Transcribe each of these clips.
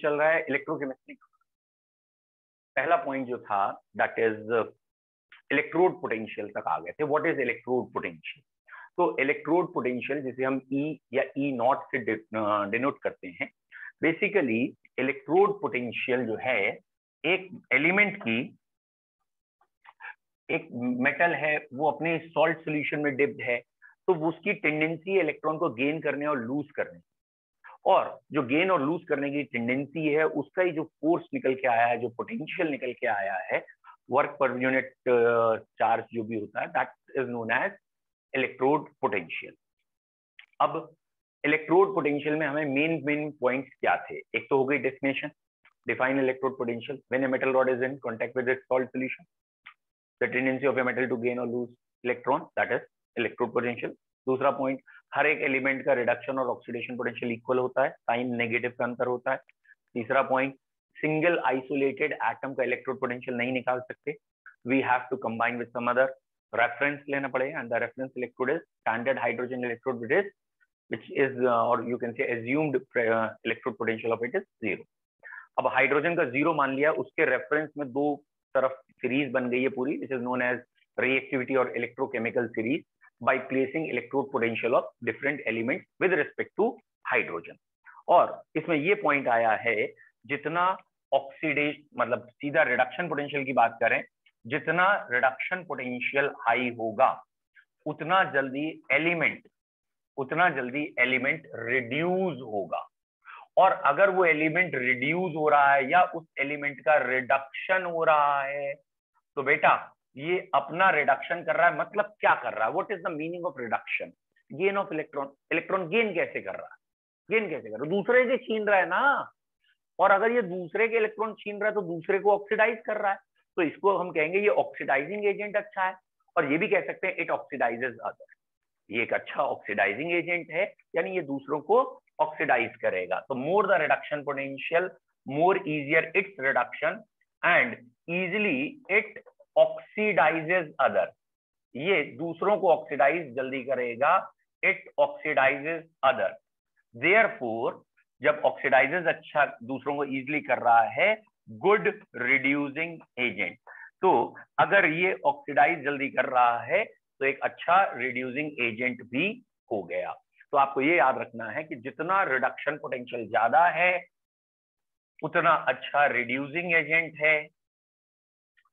चल रहा है इलेक्ट्रोकेमिस्ट्री। पहला पॉइंट जो था दैट इज इलेक्ट्रोड पोटेंशियल तक आ गए थे। What is electrode potential? तो इलेक्ट्रोड पोटेंशियल जिसे हम ई या ई नॉट से डिनोट करते हैं, बेसिकली इलेक्ट्रोड पोटेंशियल जो है एक एलिमेंट की, एक मेटल है वो अपने सॉल्ट सॉल्यूशन में डिप्ड है, तो वो उसकी टेंडेंसी इलेक्ट्रॉन को गेन करने और लूज करने, और जो गेन और लूज करने की टेंडेंसी है उसका ही जो फोर्स निकल के आया है, जो पोटेंशियल निकल के आया है, वर्क पर यूनिट चार्ज जो भी होता है, that is known as electrode potential. अब इलेक्ट्रोड पोटेंशियल में हमें मेन पॉइंट्स क्या थे? एक तो हो गई definition, define electrode potential when a metal rod is in contact with its salt solution, the tendency of a metal to gain or lose electron, that is electrode potential. दूसरा point, हर एक element का reduction और oxidation potential equal होता है, sign negative का अंतर होता है। तीसरा पॉइंट, सिंगल आइसोलेटेड एटम का इलेक्ट्रोड पोटेंशियल नहीं निकाल सकते, we have to combine with some other reference लेना पड़ेगा, and the reference electrode is standard hydrogen electrode which is or you can say assumed electrode potential of it is 0। अब hydrogen का 0 मान लिया, उसके रेफरेंस में दो तरफ सीरीज बन गई है पूरी, which is known as reactivity और electrochemical series by placing electrode potential of different elements with respect to hydrogen। और इसमें ये पॉइंट आया है, जितना ऑक्सीडेशन मतलब सीधा रिडक्शन पोटेंशियल की बात करें, जितना रिडक्शन पोटेंशियल हाई होगा उतना जल्दी एलिमेंट रिड्यूस होगा, और अगर वो एलिमेंट रिड्यूस हो रहा है या उस एलिमेंट का रिडक्शन हो रहा है, तो बेटा ये अपना रिडक्शन कर रहा है। मतलब क्या कर रहा है? What is the meaning of reduction? Gain of electron. Electron gain कैसे कर रहा है? गेन कैसे कर रहा है? दूसरे से छीन रहा है ना, और अगर ये दूसरे के इलेक्ट्रॉन छीन रहा है तो दूसरे को ऑक्सीडाइज कर रहा है, तो इसको हम कहेंगे ये ऑक्सीडाइजिंग एजेंट अच्छा है, और ये भी कह सकते हैं इट ऑक्सीडाइजेस अदर, ये एक अच्छा ऑक्सीडाइजिंग एजेंट है, यानी ये दूसरों को ऑक्सीडाइज करेगा। तो more the reduction potential, more easier it's reduction, and easily it oxidises other, ये दूसरों को ऑक्सीडाइज जल्दी करेगा, इट ऑक्सीडाइजेस अदर। देयरफॉर जब ऑक्सीडाइजेस अच्छा दूसरों को इजिली कर रहा है, गुड रिड्यूसिंग एजेंट। तो अगर ये ऑक्सीडाइज जल्दी कर रहा है तो एक अच्छा रिड्यूसिंग एजेंट भी हो गया। तो आपको ये याद रखना है कि जितना रिडक्शन पोटेंशियल ज्यादा है उतना अच्छा रिड्यूसिंग एजेंट है।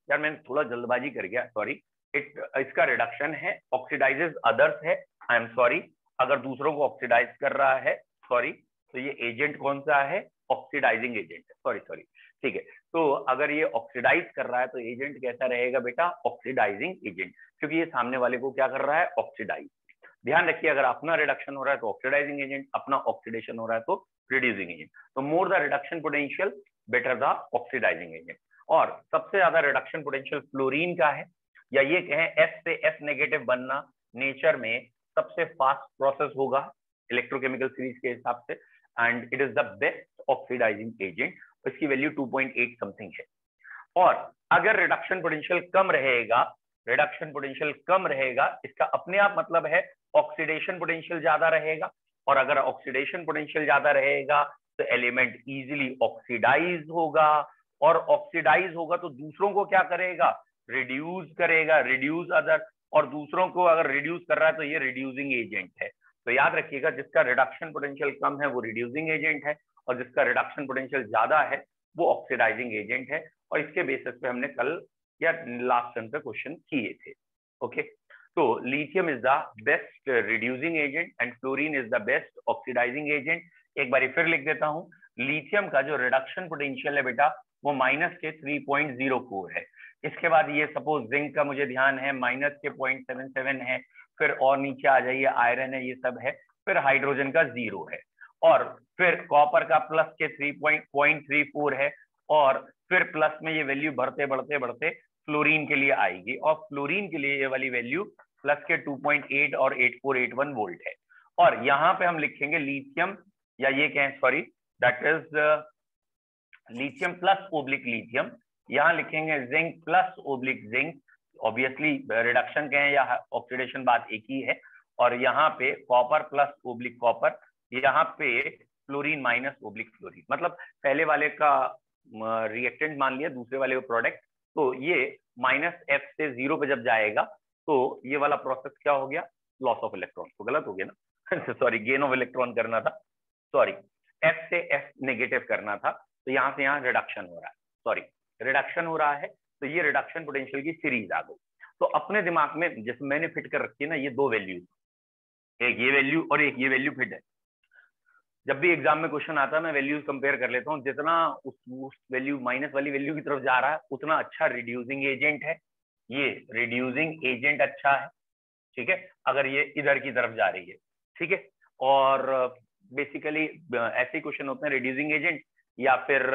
यार मैंने थोड़ा जल्दबाजी कर गया, सॉरी। इसका रिडक्शन है, ऑक्सीडाइजेस अदर्स है, आई एम सॉरी। अगर दूसरों को ऑक्सीडाइज कर रहा है, सॉरी, तो ये एजेंट कौन सा है? ऑक्सीडाइजिंग एजेंट है, सॉरी, ठीक है। तो अगर ये ऑक्सीडाइज कर रहा है तो एजेंट कैसा रहेगा बेटा? ऑक्सीडाइजिंग एजेंट, क्योंकि ये सामने वाले को क्या कर रहा है? ऑक्सीडाइज। ध्यान रखिए, अगर अपना रिडक्शन हो रहा है तो ऑक्सीडाइजिंग एजेंट, अपना ऑक्सीडेशन हो रहा है तो रिड्यूसिंग एजेंट। तो more the reduction potential better the oxidising agent. और सबसे ज्यादा रिडक्शन पोटेंशियल फ्लोरीन का है, या ये कहें एस से एस नेगेटिव बनना नेचर में सबसे फास्ट प्रोसेस होगा इलेक्ट्रोकेमिकल सीरीज के हिसाब से, and it is the best oxidising agent. इसकी वैल्यू 2.8 समथिंग है। और अगर रिडक्शन पोटेंशियल कम रहेगा, इसका अपने आप मतलब है ऑक्सीडेशन पोटेंशियल ज्यादा रहेगा, और अगर ऑक्सीडेशन पोटेंशियल ज्यादा रहेगा तो एलिमेंट इजीली ऑक्सीडाइज होगा, और ऑक्सीडाइज होगा तो दूसरों को क्या करेगा? रिड्यूस करेगा, रिड्यूस अदर, और दूसरों को अगर रिड्यूस कर रहा है तो ये रिड्यूसिंग एजेंट है। तो याद रखिएगा, जिसका रिडक्शन पोटेंशियल कम है वो रिड्यूसिंग एजेंट है, और जिसका रिडक्शन पोटेंशियल ज्यादा है वो ऑक्सीडाइजिंग एजेंट है। और इसके बेसिस पे हमने कल या लास्ट टर्म पे क्वेश्चन किए थे। ओके, तो lithium is the best reducing agent and fluorine is the best oxidising agent. एक बार फिर लिख देता हूं, लिथियम का जो रिडक्शन पोटेंशियल है बेटा वो माइनस के 3.04 है। इसके बाद ये सपोज जिंक का मुझे ध्यान है माइनस के 0.77 है, फिर और नीचे आ जाइए आयरन है, ये सब है, फिर हाइड्रोजन का 0 है, और फिर कॉपर का प्लस के 3.34 है, और फिर प्लस में ये वैल्यू बढ़ते बढ़ते बढ़ते फ्लोरीन के लिए आएगी, और फ्लोरीन के लिए ये वाली वैल्यू प्लस के 2.8 और 8481 वोल्ट है। और यहाँ पे हम लिखेंगे लिथियम, या ये कहें sorry, that is lithium plus oblique lithium, यहाँ लिखेंगे zinc plus oblique zinc, obviously reduction कहें या ऑक्सीडेशन बात एक ही है, और यहाँ पे कॉपर प्लस ओब्लिक कॉपर, यहाँ पे फ्लोरीन माइनस ओब्लिक फ्लोरीन, मतलब पहले वाले का रिएक्टेंट मान लिया, दूसरे वाले का प्रोडक्ट, तो ये -F से 0 पे जब जाएगा तो ये वाला प्रोसेस क्या हो गया, लॉस ऑफ इलेक्ट्रॉन। तो गलत हो गया ना सॉरी, गेन ऑफ इलेक्ट्रॉन करना था, सॉरी F से F नेगेटिव करना था, तो यहाँ से यहाँ रिडक्शन हो रहा है, सॉरी रिडक्शन हो रहा है, तो ये रिडक्शन पोटेंशियल की सीरीज आ गई। तो अपने दिमाग में जैसे मैंने फिट कर रखी है ना, ये दो वैल्यू, एक ये वैल्यू और एक ये वैल्यू फिट है। जब भी एग्जाम में क्वेश्चन आता है मैं वैल्यूज कंपेयर कर लेता हूँ, जितना उस वैल्यू माइनस वाली वैल्यू की तरफ जा रहा है उतना अच्छा रिड्यूसिंग एजेंट है, ये रिड्यूसिंग एजेंट अच्छा है, ठीक है, अगर ये इधर की तरफ जा रही है, ठीक है। और बेसिकली ऐसे क्वेश्चन होते हैं, रिड्यूसिंग एजेंट या फिर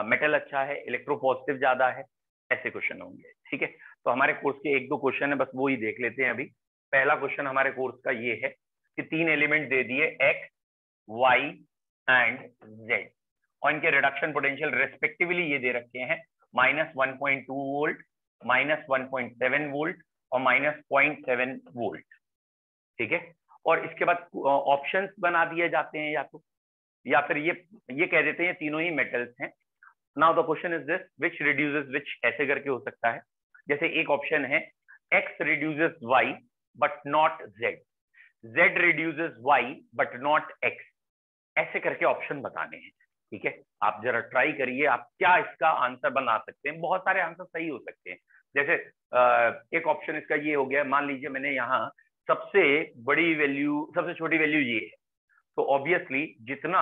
मेटल अच्छा है, इलेक्ट्रोपॉजिटिव ज्यादा है, ऐसे क्वेश्चन होंगे, ठीक है। तो हमारे कोर्स के एक दो क्वेश्चन है, बस वो ही देख लेते हैं अभी। पहला क्वेश्चन हमारे कोर्स का ये है कि 3 एलिमेंट दे दिए एक्स, वाई एंड जेड, और इनके रिडक्शन पोटेंशियल रेस्पेक्टिवली ये दे रखे हैं -1.2 वोल्ट, -1.7 वोल्ट और -0.7 वोल्ट, ठीक है। और इसके बाद ऑप्शंस बना दिए जाते हैं, या फिर ये कह देते हैं तीनों ही मेटल्स हैं। Now the question is this, which reduces which, ऐसे करके हो सकता है। जैसे एक ऑप्शन है X reduces Y but not Z, Z reduces Y but not X, ऐसे करके ऑप्शन बताने हैं, ठीक है। आप जरा ट्राई करिए, आप क्या इसका आंसर बना सकते हैं, बहुत सारे आंसर सही हो सकते हैं। जैसे एक ऑप्शन इसका ये हो गया, मान लीजिए मैंने यहाँ सबसे बड़ी वैल्यू, सबसे छोटी वैल्यू ये है, तो ऑब्वियसली जितना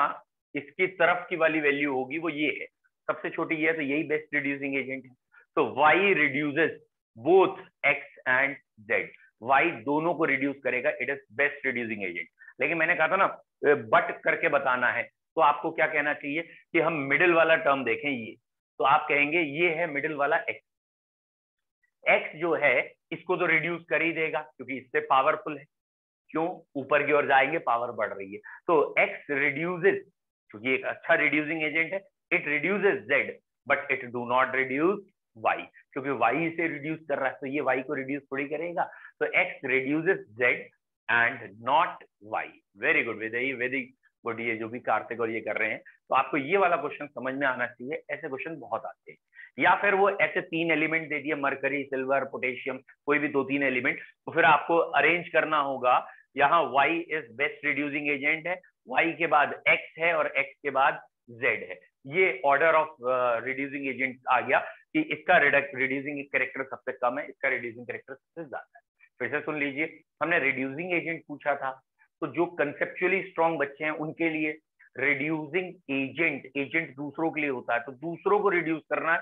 इसकी तरफ की वाली वैल्यू होगी वो ये है, सबसे छोटी ये है, तो यही बेस्ट रिड्यूसिंग एजेंट है। तो y reduces both x and z, y दोनों को रिड्यूस करेगा, it is best reducing agent. लेकिन मैंने कहा था ना बट करके बताना है, तो आपको क्या कहना चाहिए कि हम मिडिल वाला टर्म देखें, ये तो आप कहेंगे ये है मिडिल वाला x, x जो है इसको तो रिड्यूस कर ही देगा क्योंकि इससे पावरफुल है, क्यों, ऊपर की ओर जाएंगे पावर बढ़ रही है, तो x रिड्यूसेस, क्योंकि एक अच्छा रिड्यूसिंग एजेंट है, it reduces z but it do not reduce y, क्योंकि y इसे रिड्यूस कर रहा है, तो ये y को रिड्यूस थोड़ी करेगा, तो x reduces z and not y। Very good Vijay, very good, ये जो भी कार्तिक और ये कर रहे हैं, तो आपको ये वाला क्वेश्चन समझ में आना चाहिए, ऐसे क्वेश्चन बहुत आते हैं। या फिर वो ऐसे 3 एलिमेंट दे दिए, मरकरी, सिल्वर, पोटेशियम, कोई भी 2-3 एलिमेंट, तो फिर आपको अरेंज करना होगा, यहाँ y is best reducing agent है, y के बाद x है और x के बाद z है, ये ऑर्डर ऑफ रिड्यूसिंग एजेंट आ गया कि इसका रिड्यूसिंग कैरेक्टर सबसे कम है, इसका रिड्यूसिंग कैरेक्टर सबसे ज्यादा है। फिर से सुन लीजिए, हमने रिड्यूसिंग एजेंट पूछा था, तो जो कंसेप्चुअली स्ट्रॉन्ग बच्चे हैं उनके लिए रिड्यूसिंग एजेंट दूसरों के लिए होता है, तो दूसरों को रिड्यूस करना है,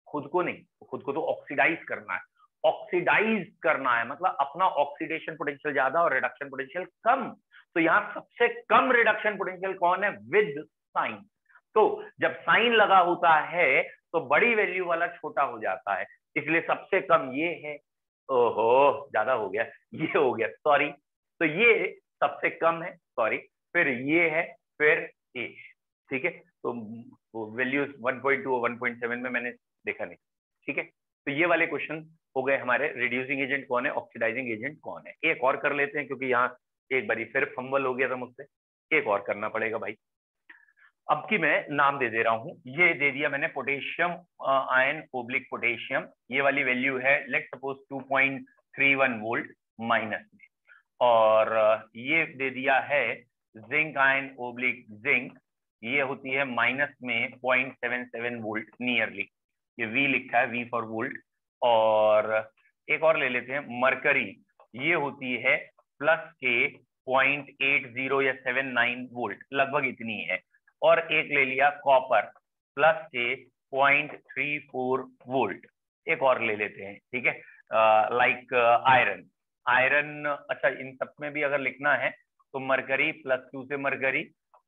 खुद को नहीं, खुद को तो ऑक्सीडाइज करना है, ऑक्सीडाइज करना है मतलब अपना ऑक्सीडेशन पोटेंशियल ज्यादा और रिडक्शन पोटेंशियल कम। तो यहाँ सबसे कम रिडक्शन पोटेंशियल कौन है, विद साइन, तो जब साइन लगा होता है तो बड़ी वैल्यू वाला छोटा हो जाता है, इसलिए सबसे कम ये है, ओहो ज्यादा हो गया, ये हो गया, सॉरी, तो ये सबसे कम है, सॉरी, फिर ये है, फिर ए, ठीक है। तो वैल्यूज 1.2 और 1.7 में मैंने देखा नहीं, ठीक है। तो ये वाले क्वेश्चन हो गए हमारे, रिड्यूसिंग एजेंट कौन है, ऑक्सीडाइजिंग एजेंट कौन है। एक और कर लेते हैं क्योंकि यहाँ एक बारी फिर फंबल हो गया था मुझसे, एक और करना पड़ेगा भाई। अब की मैं नाम दे रहा हूं, ये दे दिया मैंने पोटेशियम आयन ओब्लिक पोटेशियम, ये वाली वैल्यू है लेट सपोज 2.31 वोल्ट माइनस में, और ये दे दिया है जिंक आयन ओब्लिक जिंक, ये होती है माइनस में 0.77 वोल्ट नियरली, ये V लिखा है, V फॉर वोल्ट। और एक और ले लेते हैं मरकरी, ये होती है प्लस के 0.80 या 79 वोल्ट, लगभग इतनी है। और एक ले लिया कॉपर, प्लस के 0.34 वोल्ट, एक और ले लेते हैं, ठीक है, लाइक आयरन, आयरन, अच्छा इन सब में भी अगर लिखना है तो मरकरी +2 से मरकरी,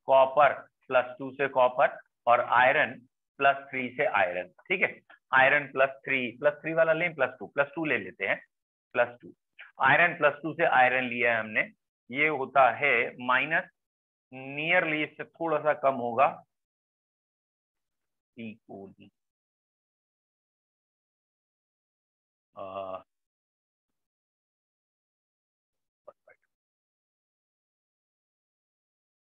कॉपर +2 से कॉपर, और आयरन +3 से आयरन, ठीक है। आयरन +3 वाला लें, +2 ले लेते हैं, +2 आयरन, +2 से आयरन लिया है हमने, ये होता है माइनस, नियरली इससे थोड़ा सा कम होगा, COD,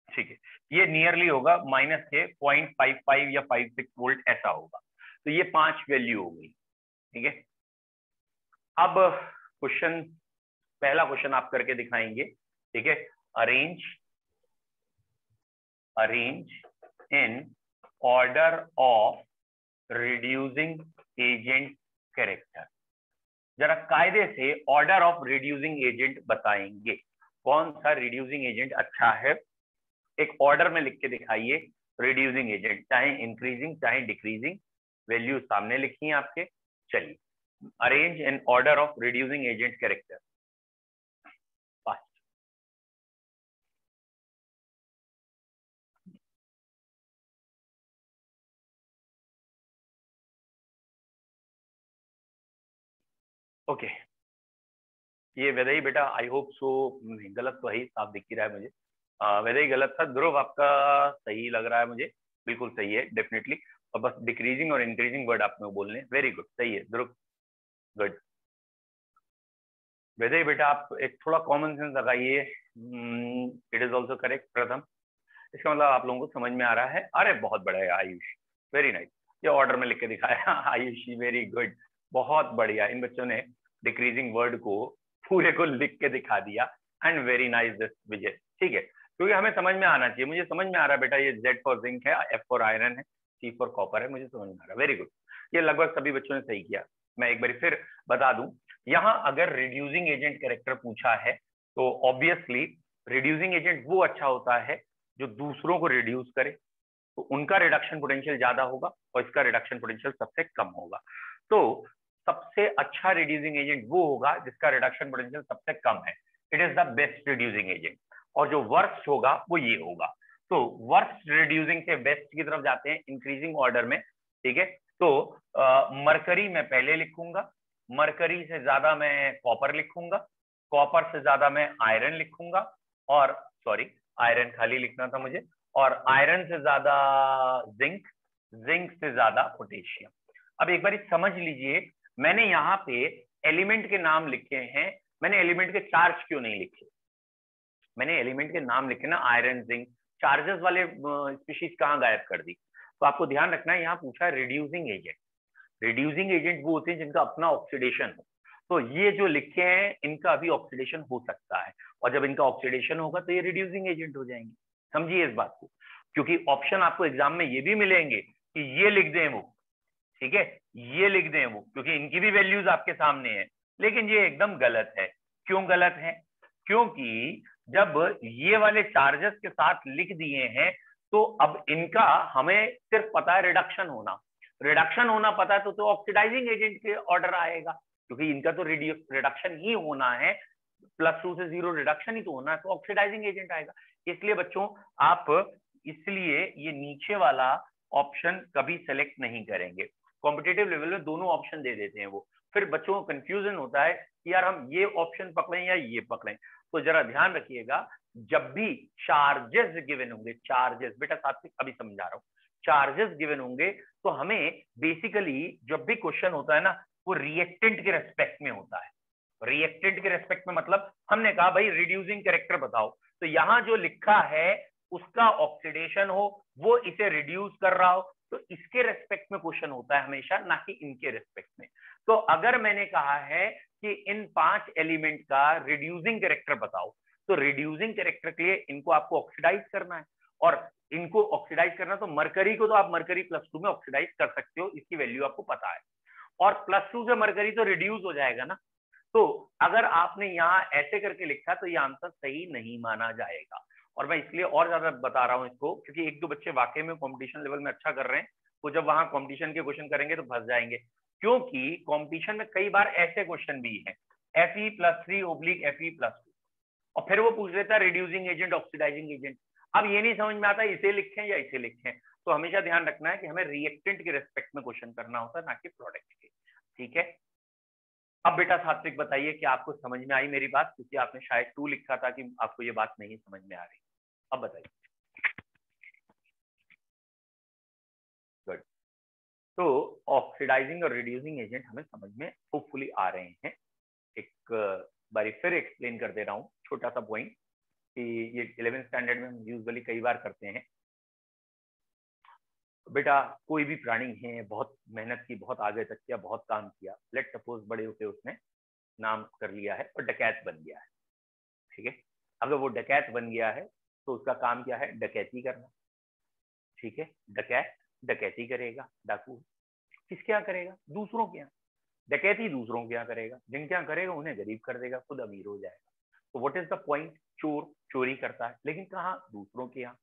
ठीक है, ये नियरली होगा -0.55 या 56 वोल्ट ऐसा होगा। तो ये 5 वैल्यू हो गई, ठीक है। अब क्वेश्चन, पहला क्वेश्चन आप करके दिखाएंगे, ठीक है। Arrange in order of reducing agent character. जरा कायदे से ऑर्डर ऑफ रिड्यूसिंग एजेंट बताएंगे, कौन सा रिड्यूसिंग एजेंट अच्छा है, एक ऑर्डर में लिख के दिखाइए। रिड्यूसिंग एजेंट, चाहे इंक्रीजिंग चाहे डिक्रीजिंग, वैल्यू सामने लिखी है आपके। चलिए, arrange in order of reducing agent character. Okay, ये वैदई बेटा, आई होप सो, गलत तो है, साफ दिख ही रहा है मुझे। वैदई गलत था, ध्रुव आपका सही लग रहा है मुझे, बिल्कुल सही है डेफिनेटली। और बस डिक्रीजिंग और इंक्रीजिंग वर्ड आपने बोलने, वेरी गुड, सही है ध्रुव, गुड। वैदई बेटा आप एक थोड़ा कॉमन सेंस लगाइए। इट इज ऑल्सो करेक्ट प्रथम, इसका मतलब आप लोगों को समझ में आ रहा है। अरे बहुत बड़ा है आयुष, वेरी नाइस, ये ऑर्डर में लिख के दिखाया आयुष, वेरी गुड, बहुत बढ़िया। इन बच्चों ने डिक्रीजिंग वर्ड को पूरे को लिख के दिखा दिया, एंड वेरी नाइस दिस विजय, ठीक है, क्योंकि हमें समझ में आना चाहिए। मुझे समझ में आ रहा है बेटा, ये Z फॉर जिंक है, F फॉर आयरन है, C फॉर कॉपर है, मुझे समझ में आ रहा है, वेरी गुड। ये लगभग सभी बच्चों ने सही किया। मैं एक बार फिर बता दूं, यहाँ अगर रिड्यूसिंग एजेंट कैरेक्टर पूछा है तो ऑब्वियसली रिड्यूसिंग एजेंट वो अच्छा होता है जो दूसरों को रिड्यूस करे, तो उनका रिडक्शन पोटेंशियल ज्यादा होगा और इसका रिडक्शन पोटेंशियल सबसे कम होगा। तो सबसे अच्छा रिड्यूसिंग एजेंट वो होगा जिसका रिडक्शन पोटेंशियल सबसे कम है, it is the best reducing agent. और जो वर्स्ट होगा वो ये होगा। तो वर्स्ट रिड्यूसिंग से बेस्ट की तरफ जाते हैं इंक्रीजिंग ऑर्डर में, ठीक है। तो मरकरी मैं पहले लिखूंगा, मरकरी से ज्यादा मैं कॉपर लिखूंगा, कॉपर से ज्यादा मैं आयरन लिखूंगा, और सॉरी आयरन खाली लिखना था मुझे, और आयरन से ज्यादा जिंक, जिंक से ज्यादा पोटेशियम। अब एक बार समझ लीजिए, मैंने यहाँ पे एलिमेंट के नाम लिखे हैं, मैंने एलिमेंट के चार्ज क्यों नहीं लिखे, मैंने एलिमेंट के नाम लिखे ना, आयरन जिंक, चार्जेस वाले स्पीशीज कहाँ गायब कर दी। तो आपको ध्यान रखना है, यहाँ पूछा है रिड्यूसिंग एजेंट। रिड्यूसिंग एजेंट वो होते हैं जिनका अपना ऑक्सीडेशन हो, तो ये जो लिखे हैं इनका अभी ऑक्सीडेशन हो सकता है, और जब इनका ऑक्सीडेशन होगा तो ये रिड्यूसिंग एजेंट हो जाएंगे। समझिए इस बात को, क्योंकि ऑप्शन आपको एग्जाम में ये भी मिलेंगे कि ये लिख दें वो, ठीक है, ये लिख दें वो, क्योंकि इनकी भी वैल्यूज आपके सामने है, लेकिन ये एकदम गलत है। क्यों गलत है? क्योंकि जब ये वाले चार्जेस के साथ लिख दिए हैं तो अब इनका हमें सिर्फ पता है रिडक्शन होना, रिडक्शन होना पता है तो ऑक्सीडाइजिंग एजेंट के ऑर्डर आएगा, क्योंकि इनका तो रिडक्शन ही होना है, +2 से 0 रिडक्शन ही तो होना है, तो ऑक्सीडाइजिंग एजेंट आएगा। इसलिए बच्चों आप इसलिए ये नीचे वाला ऑप्शन कभी सेलेक्ट नहीं करेंगे। कॉम्पिटेटिव लेवल में दोनों ऑप्शन दे देते हैं वो, फिर बच्चों को कंफ्यूजन होता है कि यार हम ये ऑप्शन पकड़ें या ये पकड़ें। तो जरा ध्यान रखिएगा, जब भी चार्जेस गिवन होंगे, चार्जेस बेटा साथ में अभी समझा रहा हूँ, चार्जेस गिवन होंगे तो हमें बेसिकली जब भी क्वेश्चन होता है ना, वो रिएक्टेंट के रेस्पेक्ट में होता है। रिएक्टेंट के रेस्पेक्ट में मतलब हमने कहा भाई रिड्यूसिंग कैरेक्टर बताओ, तो यहां जो लिखा है उसका ऑक्सीडेशन हो, वो इसे रिड्यूस कर रहा हो, तो इसके रेस्पेक्ट में क्वेश्चन होता है हमेशा, ना कि इनके रेस्पेक्ट में। तो अगर मैंने कहा है कि इन 5 एलिमेंट का रिड्यूसिंग कैरेक्टर बताओ, तो रिड्यूसिंग कैरेक्टर के लिए इनको आपको ऑक्सीडाइज करना है, और इनको ऑक्सीडाइज करना, तो मरकरी को तो आप मरकरी +2 में ऑक्सीडाइज कर सकते हो, इसकी वैल्यू आपको पता है, और +2 से मरकरी तो रिड्यूस हो जाएगा ना। तो अगर आपने यहाँ ऐसे करके लिखा तो ये आंसर सही नहीं माना जाएगा। और मैं इसलिए और ज्यादा बता रहा हूँ इसको, क्योंकि एक दो बच्चे वाकई में कंपटीशन लेवल में अच्छा कर रहे हैं, वो जब वहां कंपटीशन के क्वेश्चन करेंगे तो फंस जाएंगे, क्योंकि कंपटीशन में कई बार ऐसे क्वेश्चन भी हैं, Fe+3/Fe+2, और फिर वो पूछ लेता है रिड्यूसिंग एजेंट ऑक्सीडाइजिंग एजेंट। अब ये नहीं समझ में आता इसे लिखें या इसे लिखें, तो हमेशा ध्यान रखना है कि हमें रिएक्टेंट के रेस्पेक्ट में क्वेश्चन करना होता है, ना कि प्रोडक्ट के, ठीक है। अब बेटा सात्विक बताइए कि आपको समझ में आई मेरी बात, क्योंकि आपने शायद 2 लिखा था कि आपको ये बात नहीं समझ में आ रही। अब बताइए। गुड। तो ऑक्सीडाइजिंग और रिड्यूसिंग एजेंट हमें समझ में होपफुली आ रहे हैं। एक बारी फिर एक्सप्लेन कर दे रहा हूँ, छोटा सा पॉइंट। कि ये 11th स्टैंडर्ड में हम यूजुअली कई बार करते हैं। बेटा कोई भी प्राणी है, बहुत मेहनत की, बहुत आगे तक किया, बहुत काम किया, लेट सपोज बड़े होके उसने नाम कर लिया है और डकैत बन गया है, ठीक है। अगर वो डकैत बन गया है तो उसका काम क्या है, डकैती करना, ठीक है। डकैत डकैती करेगा, डाकू किसके यहाँ करेगा, दूसरों के यहाँ। डकैती दूसरों के यहाँ करेगा, जिनके यहाँ करेगा उन्हें गरीब कर देगा, खुद अमीर हो जाएगा। तो व्हाट इज द पॉइंट, चोर चोरी करता है, लेकिन कहाँ, दूसरों के यहाँ।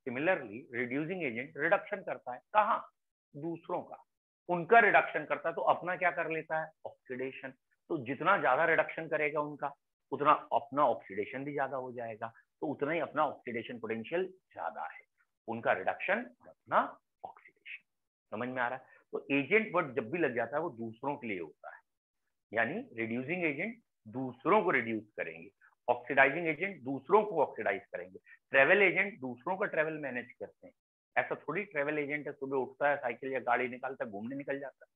सिमिलरली रिड्यूसिंग एजेंट रिडक्शन करता है, कहाँ, दूसरों का, उनका रिडक्शन करता है, तो अपना क्या कर लेता है, ऑक्सीडेशन। तो जितना ज्यादा रिडक्शन करेगा उनका, उतना अपना ऑक्सीडेशन भी ज्यादा हो जाएगा, तो उतना ही अपना ऑक्सीडेशन पोटेंशियल ज्यादा है, उनका रिडक्शन और अपना ऑक्सीडेशन। समझ में आ रहा है। तो एजेंट वर्ड जब भी लग जाता है वो दूसरों के लिए होता है, यानी रिड्यूसिंग एजेंट दूसरों को रिड्यूस करेंगे, ऑक्सीडाइजिंग एजेंट दूसरों को ऑक्सीडाइज करेंगे, ट्रेवल एजेंट दूसरों का ट्रेवल मैनेज करते हैं। ऐसा थोड़ी ट्रेवल एजेंट है सुबह उठता है, साइकिल या गाड़ी निकालता है, घूमने निकल जाता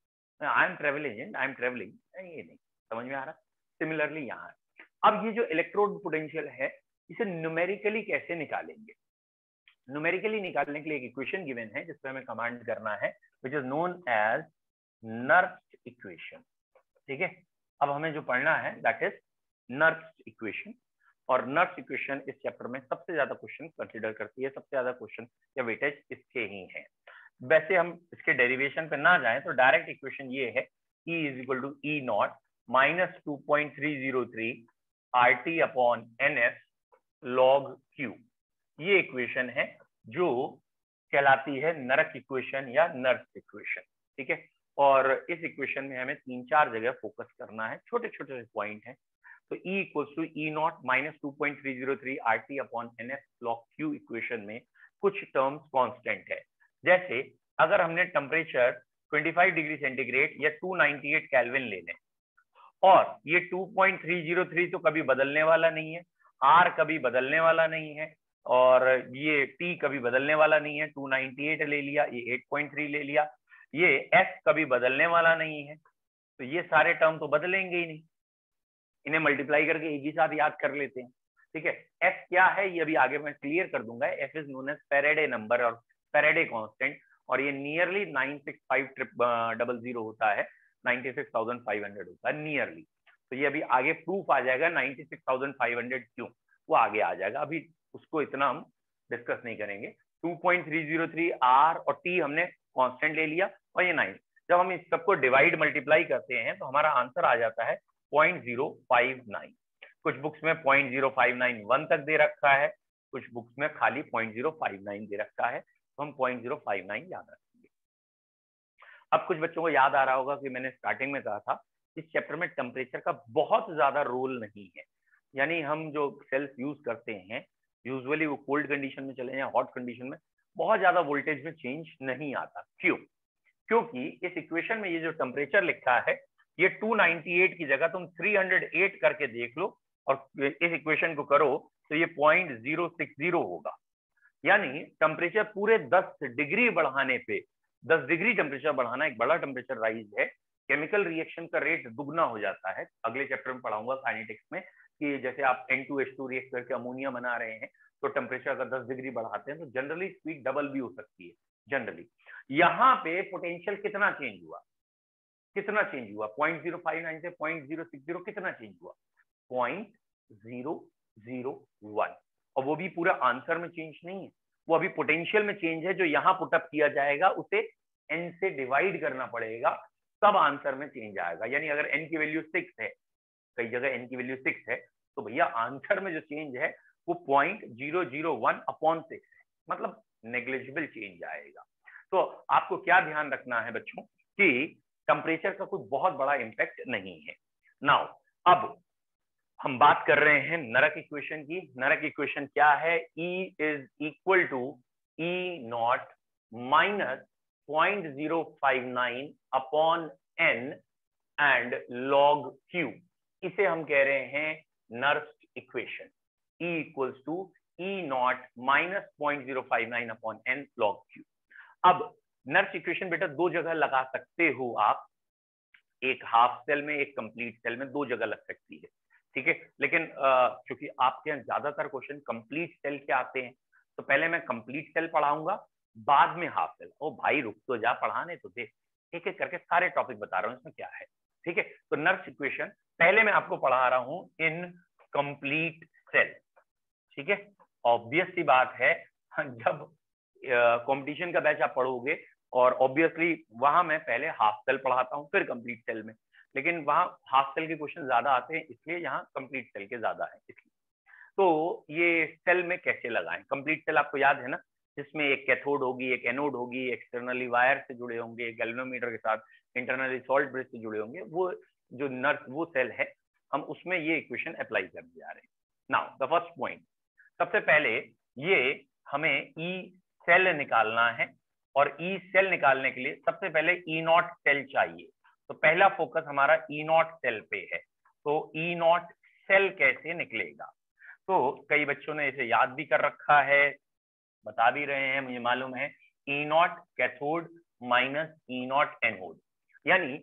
है, I am travel agent, I am travelling, ये नहीं। समझ में आ रहा है। सिमिलरली यहाँ अब ये जो इलेक्ट्रोड पोटेंशियल है, इसे न्यूमेरिकली कैसे निकालेंगे। न्यूमेरिकली निकालने के लिए एक इक्वेशन गिवन है जिसपे हमें कमांड करना है, which is known as Nernst equation, ठीक है। अब हमें जो पढ़ना है दैट इज नर्व्स इक्वेशन, और नर्व्स इक्वेशन इस चैप्टर में सबसे ज्यादा क्वेश्चन कंसीडर करती है, सबसे ज्यादा क्वेश्चन या वेटेज इसके ही है। वैसे हम इसके डेरिवेशन पे ना जाएं तो डायरेक्ट इक्वेशन ये है, E is equal to E naught minus 2.303 RT upon NF log Q। ये इक्वेशन है जो कहलाती है नरक इक्वेशन या नर्व्स इक्वेशन, ठीक है। और इस इक्वेशन में हमें 3-4 जगह फोकस करना है, छोटे छोटे पॉइंट हैं। तो E equals to E naught minus 2.303 RT upon NF log Q equation में कुछ टर्म्स कांस्टेंट है। जैसे अगर हमने टेम्परेचर 25 डिग्री सेंटीग्रेड या 298 केल्विन ले लें, और ये 2.303 तो कभी बदलने वाला नहीं है, R कभी बदलने वाला नहीं है, और ये T कभी बदलने वाला नहीं है, 298 ले लिया, ये 8.3 ले लिया, ये S कभी बदलने वाला नहीं है, तो ये सारे टर्म तो बदलेंगे ही नहीं, इन्हें मल्टीप्लाई करके एक ही साथ याद कर लेते हैं, ठीक है। F क्या है ये अभी आगे मैं क्लियर कर दूंगा। F is known as Faraday number और फैराडे कांस्टेंट, और ये नियरली 96500 होता है, 96,500 होता है नियरली। तो ये अभी आगे प्रूफ आ जाएगा 96,500 क्यों, वो आगे आ जाएगा, अभी उसको इतना हम डिस्कस नहीं करेंगे। 2.303 R और T हमने कांस्टेंट ले लिया, और ये 9। जब हम इस सबको डिवाइड मल्टीप्लाई करते हैं तो हमारा आंसर आ जाता है 0.059। कुछ बुक्स में 0.0591 तक दे रखा है, कुछ बुक्स में खाली 0.059 दे रखा है, तो हम 0.059 याद रखेंगे। अब कुछ बच्चों को याद आ रहा होगा कि मैंने स्टार्टिंग में कहा था इस चैप्टर में टेम्परेचर का बहुत ज्यादा रोल नहीं है, यानी हम जो सेल्स यूज करते हैं यूजुअली वो कोल्ड कंडीशन में चले या हॉट कंडीशन में, बहुत ज्यादा वोल्टेज में चेंज नहीं आता। क्यों, क्योंकि इस इक्वेशन में ये जो टेम्परेचर लिखा है ये 298 की जगह तुम 308 करके देख लो, और इस इक्वेशन को करो तो ये 0.060 होगा, यानी टेम्परेचर पूरे 10 डिग्री बढ़ाने पे, 10 डिग्री टेम्परेचर बढ़ाना एक बड़ा टेम्परेचर राइज है, केमिकल रिएक्शन का रेट दुगना हो जाता है। अगले चैप्टर में पढ़ाऊंगा काइनेटिक्स में कि जैसे आप N2H2 रिएक्ट करके अमोनिया बना रहे हैं, तो टेम्परेचर अगर 10 डिग्री बढ़ाते हैं तो जनरली स्पीड डबल भी हो सकती है जनरली। यहाँ पे पोटेंशियल कितना चेंज हुआ, कितना चेंज हुआ, 0.059 से 0.060 कितना चेंज हुआ, 0.001, और वो भी पूरा आंसर में चेंज नहीं है, वो अभी पोटेंशियल में चेंज है, जो यहाँ पुटअप किया जाएगा उसे n से डिवाइड करना पड़ेगा, तब आंसर में चेंज आएगा। यानी अगर n की वैल्यू 6 है, कई जगह n की वैल्यू 6 है, तो भैया आंसर में जो चेंज है वो 0.001 अपॉन 6 है, मतलब नेग्लिजिबल चेंज आएगा। तो आपको क्या ध्यान रखना है बच्चों कि टेम्परेचर का कोई बहुत बड़ा इंपैक्ट नहीं है। नाउ अब हम बात कर रहे हैं नरक इक्वेशन की। नरक इक्वेशन क्या है, E is equal to E naught minus 0.059 upon n and log Q, इसे हम कह रहे हैं Nernst equation. E equals to E naught minus 0.059 upon n log Q। अब नर्व्स इक्वेशन बेटा दो जगह लगा सकते हो आप, एक हाफ सेल में, एक कंप्लीट सेल में, दो जगह लग सकती है, ठीक है। लेकिन क्योंकि आपके यहाँ ज्यादातर क्वेश्चन कंप्लीट सेल के आते हैं, तो पहले मैं कंप्लीट सेल पढ़ाऊंगा, बाद में हाफ सेल। ओ भाई रुक तो जा, पढ़ाने तो दे, एक एक करके सारे टॉपिक बता रहा हूँ इसमें क्या है। ठीक है, तो नर्स इक्वेशन पहले मैं आपको पढ़ा रहा हूं इन कंप्लीट सेल। ठीक है, ऑब्वियस सी बात है, जब कंपटीशन का बैच आप पढ़ोगे और ऑब्वियसली वहां मैं पहले हाफ सेल पढ़ाता हूँ फिर कंप्लीट सेल में, लेकिन वहां हाफ सेल के क्वेश्चन ज्यादा आते हैं, इसलिए यहाँ कंप्लीट सेल के ज्यादा है इसलिए। तो ये सेल में कैसे लगाएं? कंप्लीट सेल आपको याद है ना, जिसमें एक कैथोड होगी, एक एनोड होगी, एक्सटर्नली वायर से जुड़े होंगे, एक गैल्वेनोमीटर के साथ इंटरनली सॉल्ट ब्रिज से जुड़े होंगे, वो जो नर्स वो सेल है, हम उसमें ये इक्वेशन अप्लाई करने जा रहे हैं। नाउ द फर्स्ट पॉइंट, सबसे पहले ये हमें ई सेल निकालना है, और ई सेल निकालने के लिए सबसे पहले ई नॉट सेल चाहिए। तो पहला फोकस हमारा ई नॉट सेल पे है। तो ई नॉट सेल कैसे निकलेगा? तो कई बच्चों ने इसे याद भी कर रखा है, बता भी रहे हैं, मुझे मालूम है। E naught cathode minus E naught anode, यानी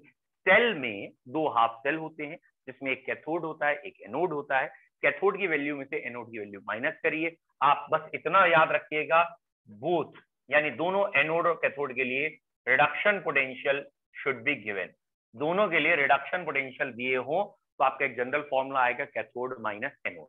सेल में दो हाफ सेल होते हैं, जिसमें एक कैथोड होता है, एक एनोड होता है। कैथोड की वैल्यू में से एनोड की वैल्यू माइनस करिए। आप बस इतना याद रखिएगा, बोथ यानी दोनों एनोड और कैथोड के लिए reduction potential should be given. दोनों के लिए रिडक्शन पोटेंशियल दिए हो तो आपका एक जनरल फॉर्मूला आएगा कैथोड माइनस एनोड।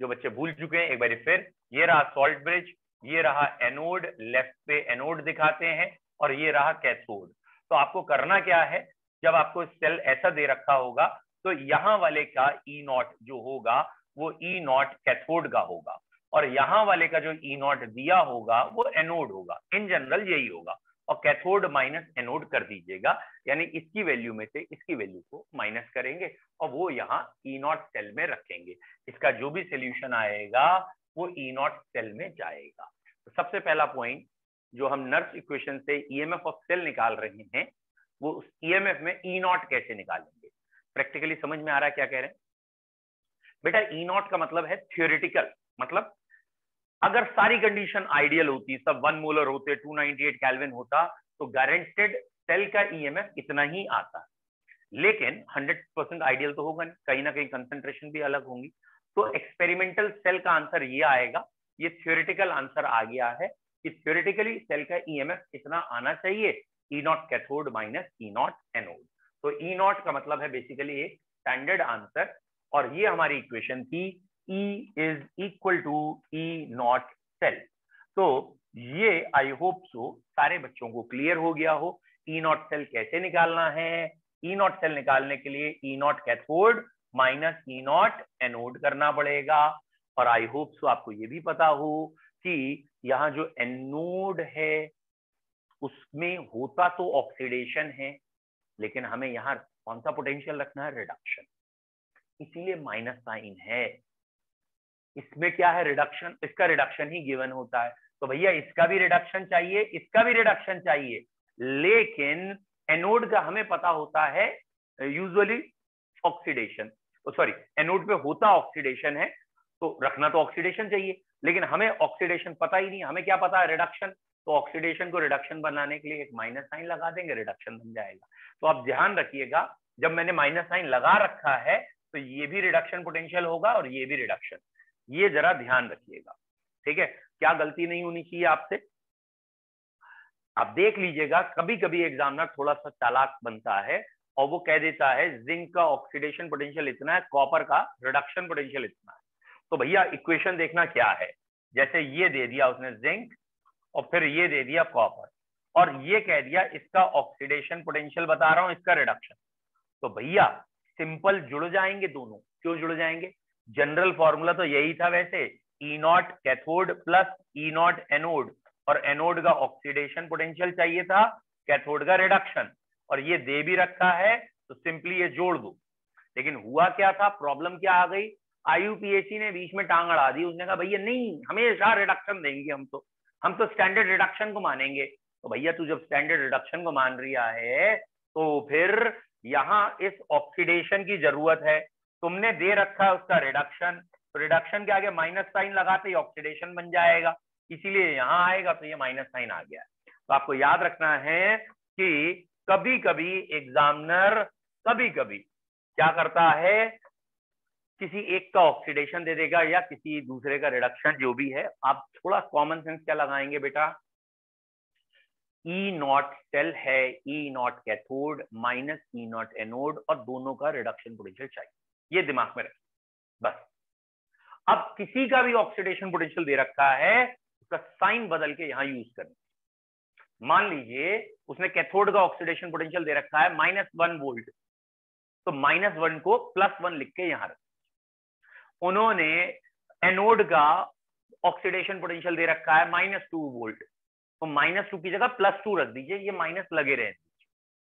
जो बच्चे भूल चुके हैं एक बार फिर, ये रहा सॉल्ट ब्रिज, ये रहा एनोड, लेफ्ट पे एनोड दिखाते हैं, और ये रहा कैथोड। तो आपको करना क्या है, जब आपको सेल ऐसा दे रखा होगा तो यहाँ वाले का ई नॉट जो होगा वो ई नॉट कैथोड का होगा, और यहाँ वाले का जो ई नॉट दिया होगा वो एनोड होगा। इन जनरल यही होगा, और कैथोड माइनस एनोड कर दीजिएगा, यानी इसकी वैल्यू में से इसकी वैल्यू को माइनस करेंगे और वो यहाँ ई नॉट सेल में रखेंगे। इसका जो भी सोल्यूशन आएगा वो ई नॉट सेल में जाएगा। तो सबसे पहला पॉइंट जो हम नर्स इक्वेशन से ईएमएफ ऑफ सेल निकाल रहे हैं, वो उस ईएमएफ में ई नॉट कैसे निकालेंगे। प्रैक्टिकली समझ में आ रहा है क्या कह रहे हैं बेटा? ई नॉट का मतलब है थियोरिटिकल, मतलब अगर सारी कंडीशन आइडियल होती, सब 1 मोलर होते, 298 केल्विन होता, तो गारंटेड सेल का ईएमएफ इतना ही आता। लेकिन 100% आइडियल तो होगा नहीं, कहीं ना कहीं कंसंट्रेशन भी अलग होंगी। तो एक्सपेरिमेंटल सेल का आंसर ये आएगा। ये थ्योरेटिकल आंसर आ गया है कि थ्योरेटिकली सेल का ईएमएफ इतना आना चाहिए, E naught cathode minus E naught anode. तो ई नॉट का मतलब है बेसिकली एक स्टैंडर्ड आंसर, और ये हमारी इक्वेशन थी E is equal to E naught cell. तो ये आई होप सो सारे बच्चों को क्लियर हो गया हो ई नॉट सेल कैसे निकालना है। ई नॉट सेल निकालने के लिए E naught cathode minus E naught anode करना पड़ेगा, और आई होप सो आपको ये भी पता हो कि यहाँ जो एनोड है उसमें होता तो ऑक्सीडेशन है, लेकिन हमें यहाँ कौन सा पोटेंशियल रखना है? रिडक्शन, इसीलिए माइनस साइन है। इसमें क्या है? रिडक्शन, इसका रिडक्शन ही गिवन होता है। तो भैया इसका भी रिडक्शन चाहिए, इसका भी रिडक्शन चाहिए, लेकिन एनोड का हमें पता होता है यूजुअली ऑक्सीडेशन, सॉरी एनोड पे होता ऑक्सीडेशन है, तो रखना तो ऑक्सीडेशन चाहिए, लेकिन हमें ऑक्सीडेशन पता ही नहीं, हमें क्या पता है? रिडक्शन। तो ऑक्सीडेशन को रिडक्शन बनाने के लिए एक माइनस साइन लगा देंगे, रिडक्शन बन जाएगा। तो आप ध्यान रखिएगा, जब मैंने माइनस साइन लगा रखा है तो ये भी रिडक्शन पोटेंशियल होगा और ये भी रिडक्शन, ये जरा ध्यान रखिएगा। ठीक है, क्या गलती नहीं होनी चाहिए आपसे। आप देख लीजिएगा, कभी कभी एग्जामिनर थोड़ा सा चालाक बनता है और वो कह देता है जिंक का ऑक्सीडेशन पोटेंशियल इतना है, कॉपर का रिडक्शन पोटेंशियल इतना है। तो भैया इक्वेशन देखना क्या है, जैसे ये दे दिया उसने जिंक, और फिर ये दे दिया कॉपर, और ये कह दिया इसका ऑक्सीडेशन पोटेंशियल बता रहा हूं, इसका रिडक्शन। तो भैया सिंपल जुड़ जाएंगे दोनों। क्यों जुड़ जाएंगे? जनरल फॉर्मूला तो यही था वैसे, E naught cathode plus E naught anode, और एनोड का ऑक्सीडेशन पोटेंशियल चाहिए था, कैथोड का रिडक्शन, और ये दे भी रखा है तो सिंपली ये जोड़ दो। लेकिन हुआ क्या था, प्रॉब्लम क्या आ गई? आईयूपीएसी ने बीच में टांग अड़ा दी, उसने कहा भैया नहीं, हमेशा रिडक्शन देंगे, हम तो स्टैंडर्ड रिडक्शन को मानेंगे। तो भैया तू जब स्टैंडर्ड रिडक्शन को मान रहा है तो फिर यहाँ इस ऑक्सीडेशन की जरूरत है, तुमने दे रखा है उसका रिडक्शन, तो रिडक्शन के आगे माइनस साइन लगाते ही ऑक्सीडेशन बन जाएगा, इसीलिए यहाँ आएगा, तो ये माइनस साइन आ गया। तो आपको याद रखना है कि कभी कभी एग्जामिनर कभी कभी क्या करता है, किसी एक का ऑक्सीडेशन दे देगा या किसी दूसरे का रिडक्शन, जो भी है। आप थोड़ा कॉमन सेंस क्या लगाएंगे बेटा, ई नॉट सेल है, E naught cathode minus E naught anode, और दोनों का रिडक्शन पोटेंशियल चाहिए, ये दिमाग में रखें बस। अब किसी का भी ऑक्सीडेशन पोटेंशियल दे रखा है, उसका साइन बदल के यहां यूज करना। मान लीजिए उसने कैथोड का ऑक्सीडेशन पोटेंशियल दे रखा है -1 वोल्ट, तो -1 को +1 लिख के यहां रख। उन्होंने एनोड का ऑक्सीडेशन पोटेंशियल दे रखा है -2 वोल्ट, तो -2 की जगह +2 रख दीजिए, ये माइनस लगे रहे।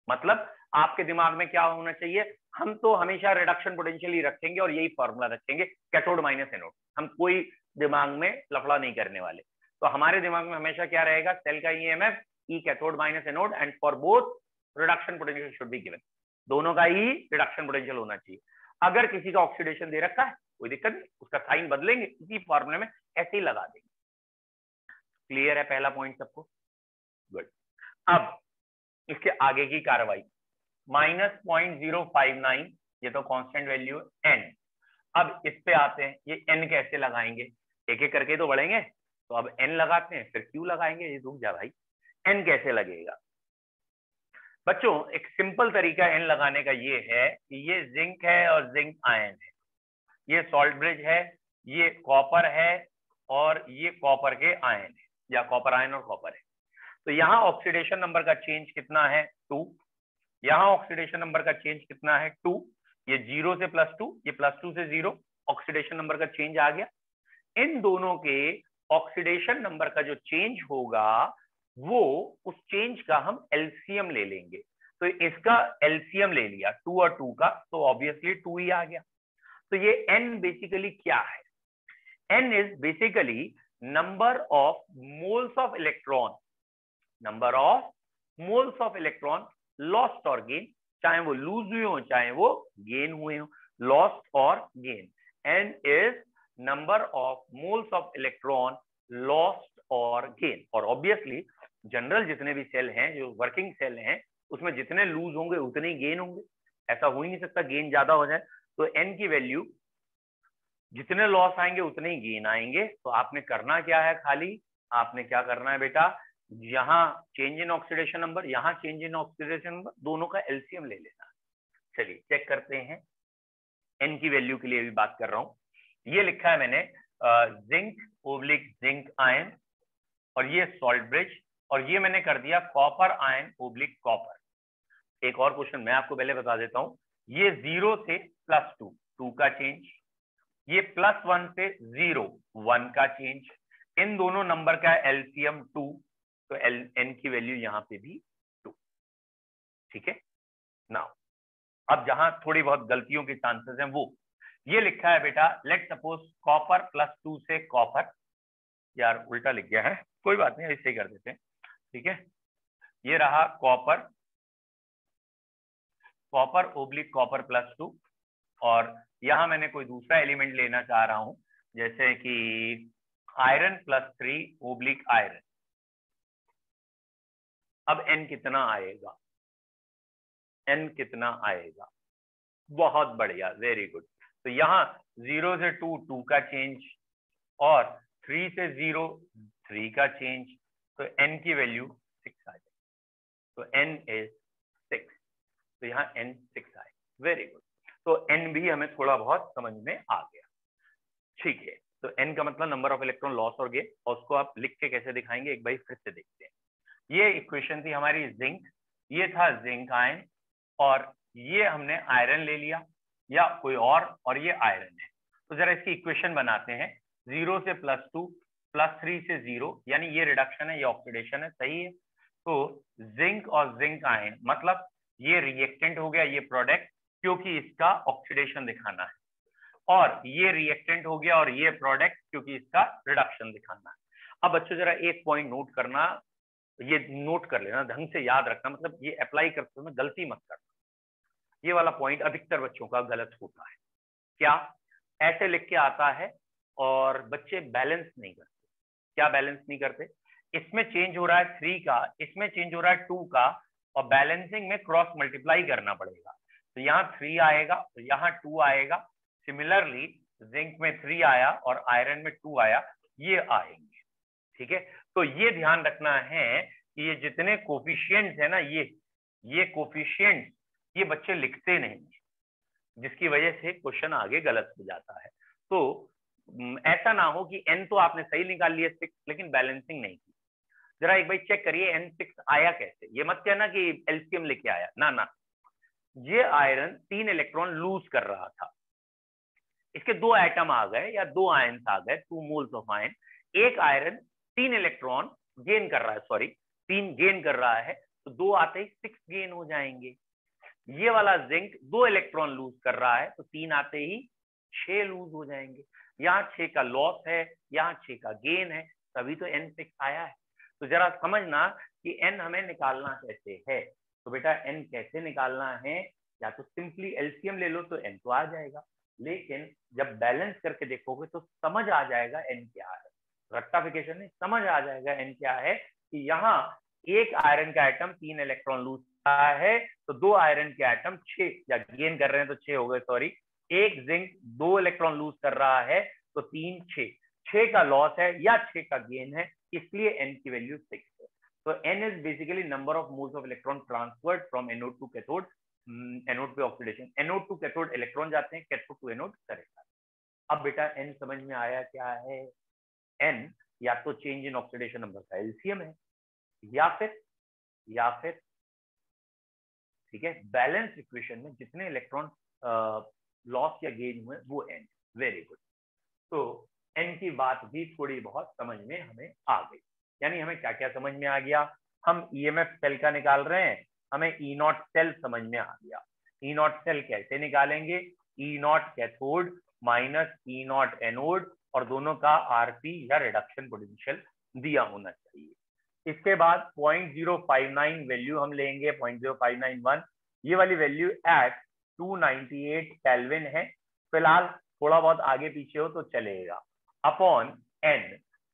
मतलब आपके दिमाग में क्या होना चाहिए, हम तो हमेशा रिडक्शन पोटेंशियल ही रखेंगे और यही फॉर्मूला रखेंगे, कैथोड माइनस एनोड। हम कोई दिमाग में लफड़ा नहीं करने वाले। तो हमारे दिमाग में हमेशा क्या रहेगा, सेल का EMF E cathode minus anode, and for both reduction potential should be given. दोनों का ही रिडक्शन पोटेंशियल होना चाहिए। अगर किसी का ऑक्सीडेशन दे रखा है कोई दिक्कत नहीं, उसका साइन बदलेंगे, इसी फॉर्मूले में ऐसे ही लगा देंगे। क्लियर है पहला पॉइंट सबको? गुड। अब इसके आगे की कार्रवाई, -0.059, ये तो कांस्टेंट वैल्यू है n। अब इस पे आते हैं, ये n कैसे लगाएंगे, एक एक करके तो बढ़ेंगे, तो अब n लगाते हैं, फिर q लगाएंगे। ये रुक जा भाई, n कैसे लगेगा बच्चों? एक सिंपल तरीका n लगाने का ये है कि ये जिंक है और जिंक आयन है, ये सॉल्ट ब्रिज है, ये कॉपर है और ये कॉपर के आयन है, या कॉपर आयन और कॉपर है। तो यहाँ ऑक्सीडेशन नंबर का चेंज कितना है, 2। यहाँ ऑक्सीडेशन नंबर का चेंज कितना है, 2। ये 0 से +2, ये +2 से 0, ऑक्सीडेशन नंबर का चेंज आ गया। इन दोनों के ऑक्सीडेशन नंबर का जो चेंज होगा, वो उस चेंज का हम एलसीएम ले लेंगे। तो इसका एलसीएम ले लिया 2 और 2 का, तो ऑब्वियसली 2 ही आ गया। तो ये n बेसिकली क्या है, n is basically number of moles of electron, number of moles of electron lost और गेन, चाहे वो लूज हुए हो चाहे वो गेन हुए हो, लॉस्ट और gain. n is number of moles of electron lost और गेन। और ऑब्वियसली जनरल जितने भी सेल हैं, जो वर्किंग सेल हैं, उसमें जितने लूज होंगे उतने ही गेन होंगे। ऐसा हो ही नहीं सकता गेन ज्यादा हो जाए। तो n की वैल्यू जितने लॉस आएंगे उतने ही गेन आएंगे। तो आपने करना क्या है, खाली आपने क्या करना है बेटा, यहाँ चेंज इन ऑक्सीडेशन नंबर, यहाँ चेंज इन ऑक्सीडेशन नंबर, दोनों का एलसीएम ले लेना। चलिए चेक करते हैं। n की वैल्यू के लिए भी बात कर रहा हूं। ये लिखा है मैंने जिंक ओब्लिक जिंक आयन, और ये सॉल्ट ब्रिज, और ये मैंने कर दिया कॉपर आयन ओब्लिक कॉपर। एक और क्वेश्चन मैं आपको पहले बता देता हूं, ये 0 से +2, 2 का चेंज, ये +1 से 0, 1 का चेंज। इन दोनों नंबर का एलसीएम 2, तो n की वैल्यू यहाँ पे भी 2। ठीक है ना। अब जहां थोड़ी बहुत गलतियों के चांसेस हैं, वो ये लिखा है बेटा, लेट सपोज कॉपर +2 से कॉपर, यार उल्टा लिख गया है, कोई बात नहीं, ऐसे ही कर देते हैं। ठीक है, ये रहा कॉपर, कॉपर ओब्लिक कॉपर +2, और यहां मैंने कोई दूसरा एलिमेंट लेना चाह रहा हूं, जैसे कि आयरन +3 ओब्लिक आयरन। अब n कितना आएगा, n कितना आएगा, बहुत बढ़िया, वेरी गुड। तो यहाँ 0 से 2, 2 का चेंज, और 3 से 0, 3 का चेंज, तो n की वैल्यू 6 आ जाए। तो n इज 6, तो यहाँ n 6 आए, वेरी गुड। तो n भी हमें थोड़ा बहुत समझ में आ गया। ठीक है, तो n का मतलब नंबर ऑफ इलेक्ट्रॉन लॉस और गेन, और उसको आप लिख के कैसे दिखाएंगे एक बार फिर से देखते हैं। ये इक्वेशन थी हमारी जिंक, ये था जिंक आयन, और ये हमने आयरन ले लिया या कोई और ये आयरन है। तो जरा इसकी इक्वेशन बनाते हैं। 0 से +2, +3 से 0, यानी ये रिडक्शन है, ये ऑक्सीडेशन है, सही है। तो जिंक और जिंक आयन मतलब ये रिएक्टेंट हो गया, ये प्रोडक्ट, क्योंकि इसका ऑक्सीडेशन दिखाना है, और ये रिएक्टेंट हो गया और ये प्रोडक्ट, क्योंकि इसका रिडक्शन दिखाना है। अब बच्चों जरा एक पॉइंट नोट करना, ये नोट कर लेना, ढंग से याद रखना, मतलब ये अप्लाई करते समय गलती मत करना। ये वाला पॉइंट अधिकतर बच्चों का गलत होता है। क्या, ऐसे लिख के आता है और बच्चे बैलेंस नहीं करते। क्या बैलेंस नहीं करते, इसमें चेंज हो रहा है 3 का, इसमें चेंज हो रहा है 2 का, और बैलेंसिंग में क्रॉस मल्टीप्लाई करना पड़ेगा। तो यहाँ 3 आएगा, तो यहाँ 2 आएगा, सिमिलरली जिंक में 3 आया और आयरन में 2 आया, ये आएंगे। ठीक है, तो ये ध्यान रखना है कि ये जितने कोफिशिएंट्स है ना, ये कोफिशिएंट्स ये बच्चे लिखते नहीं, जिसकी वजह से क्वेश्चन आगे गलत हो जाता है। तो ऐसा ना हो कि n तो आपने सही निकाल लिया 6 लेकिन बैलेंसिंग नहीं की। जरा एक भाई चेक करिए N6 आया कैसे। ये मत कहना कि एलसीएम लेके आया, ना ना, ये आयरन 3 इलेक्ट्रॉन लूज कर रहा था, इसके 2 एटम आ गए या 2 आयन्स आ गए, 2 मोल्स ऑफ आयन। एक आयरन 3 इलेक्ट्रॉन गेन कर रहा है, सॉरी 3 गेन कर रहा है, तो 2 आते ही 6 गेन हो जाएंगे। ये वाला जिंक 2 इलेक्ट्रॉन लूज कर रहा है, तो 3 आते ही 6 लूज हो जाएंगे। यहाँ 6 का लॉस है, यहाँ 6 का गेन है, तभी तो N6 आया है। तो जरा समझना कि N हमें निकालना कैसे है। तो बेटा N कैसे निकालना है, या तो सिंपली एलसीएम ले लो तो N तो आ जाएगा, लेकिन जब बैलेंस करके देखोगे तो समझ आ जाएगा N क्या है। रेक्टिफिकेशन नहीं, समझ आ जाएगा N क्या है कि यहाँ एक आयरन का एटम 3 इलेक्ट्रॉन लूज कर रहा है, तो 2 आयरन के एटम 6 या गेन कर रहे हैं तो 6 हो गए, सॉरी। एक जिंक 2 इलेक्ट्रॉन लूज कर रहा है, तो 3 6 का लॉस है या 6 का गेन है, इसलिए N की वैल्यू 6 है। तो N is basically number of moles of electron transferred from anode to cathode. Anode पे oxidation, anode to cathode electron जाते हैं, कैथोड टू एनोड करेगा। अब बेटा N समझ में आया क्या है। N या तो चेंज इन ऑक्सीडेशन नंबर का एलसीएम है, या फिर ठीक है, बैलेंस इक्वेशन में जितने इलेक्ट्रॉन लॉस या गेन हुए वो N। Very good. तो N की बात भी थोड़ी बहुत समझ में हमें आ गई। यानी हमें क्या क्या समझ में आ गया, हम ईएमएफ सेल का निकाल रहे हैं, हमें ई नॉट सेल समझ में आ गया। ई नॉट सेल कैसे निकालेंगे, E naught cathode minus E naught anode, और दोनों का आरपी या रिडक्शन पोटेंशियल दिया होना चाहिए। इसके बाद 0.059 वैल्यू हम लेंगे, 0.0591, ये वाली वैल्यू एट 298 केल्विन है। फिलहाल थोड़ा बहुत आगे पीछे हो तो चलेगा, अपॉन N।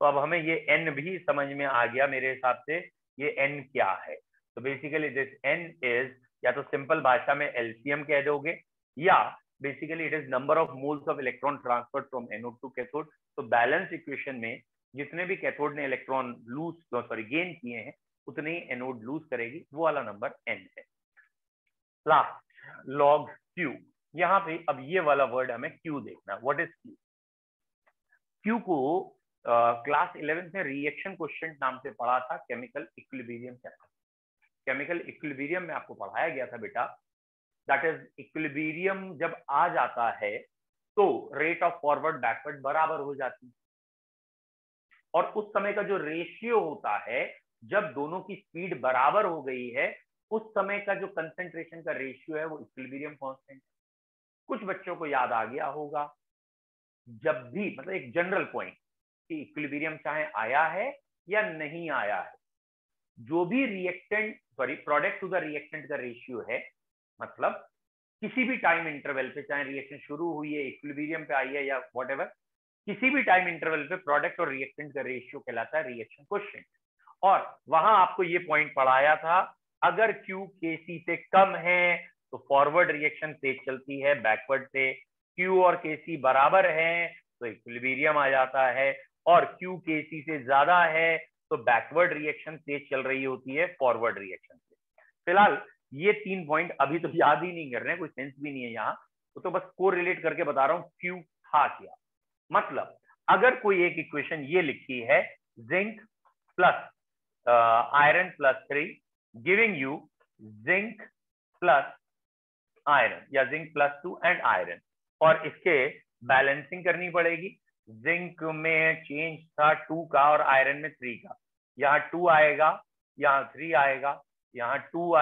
तो अब हमें ये N भी समझ में आ गया मेरे हिसाब से, ये N क्या है। तो बेसिकली दिस N इज, या तो सिंपल भाषा में एलसीएम कह दोगे, या basically it is number of moles of electron transferred from anode to cathode. तो बैलेंस इक्वेशन में जितने भी कैथोड ने इलेक्ट्रॉन लूज, सॉरी गेन किए हैं, उतने ही एनोड लूज करेगी, वो वाला नंबर N है। लास्ट लॉग Q, यहाँ पे अब ये वाला वर्ड हमें Q देखना। What is Q? Q को क्लास 11 में रिएक्शन क्वेश्चन नाम से पढ़ा था, chemical equilibrium chapter. Chemical equilibrium में आपको पढ़ाया गया था बेटा, दैट इज इक्विलिब्रियम जब आ जाता है तो रेट ऑफ फॉरवर्ड बैकवर्ड बराबर हो जाती है, और उस समय का जो रेशियो होता है, जब दोनों की स्पीड बराबर हो गई है, उस समय का जो कंसेंट्रेशन का रेशियो है वो इक्विलिब्रियम कांस्टेंट। कुछ बच्चों को याद आ गया होगा, जब भी मतलब एक जनरल पॉइंट कि इक्विलिब्रियम चाहे आया है या नहीं आया है, जो भी reactant, sorry product to the reactant का रेशियो है, मतलब किसी भी टाइम इंटरवल पे, चाहे रिएक्शन शुरू हुई है, इक्विलिब्रियम पे आई है या व्हाटएवर, किसी भी टाइम इंटरवल पे प्रोडक्ट और रिएक्टेंट का रेशियो कहलाता है रिएक्शन क्वोशिएंट। और वहां आपको ये पॉइंट पढ़ाया था, अगर Q Kc से कम है तो फॉरवर्ड रिएक्शन तेज चलती है बैकवर्ड से, Q और Kc बराबर है तो इक्विलिब्रियम आ जाता है, और Q Kc से ज्यादा है तो बैकवर्ड रिएक्शन तेज चल रही होती है फॉरवर्ड रिएक्शन से। फिलहाल ये 3 पॉइंट अभी तो याद ही नहीं कर रहे हैं, कोई सेंस भी नहीं है यहाँ, तो बस को रिलेट करके बता रहा हूँ Q था क्या। मतलब अगर कोई एक इक्वेशन ये लिखी है, zinc plus iron plus 3 giving you zinc plus iron या जिंक प्लस 2 एंड आयरन, और इसके बैलेंसिंग करनी पड़ेगी। जिंक में चेंज था 2 का और आयरन में 3 का, यहाँ 2 आएगा, यहाँ 3 आएगा, यहाँ 2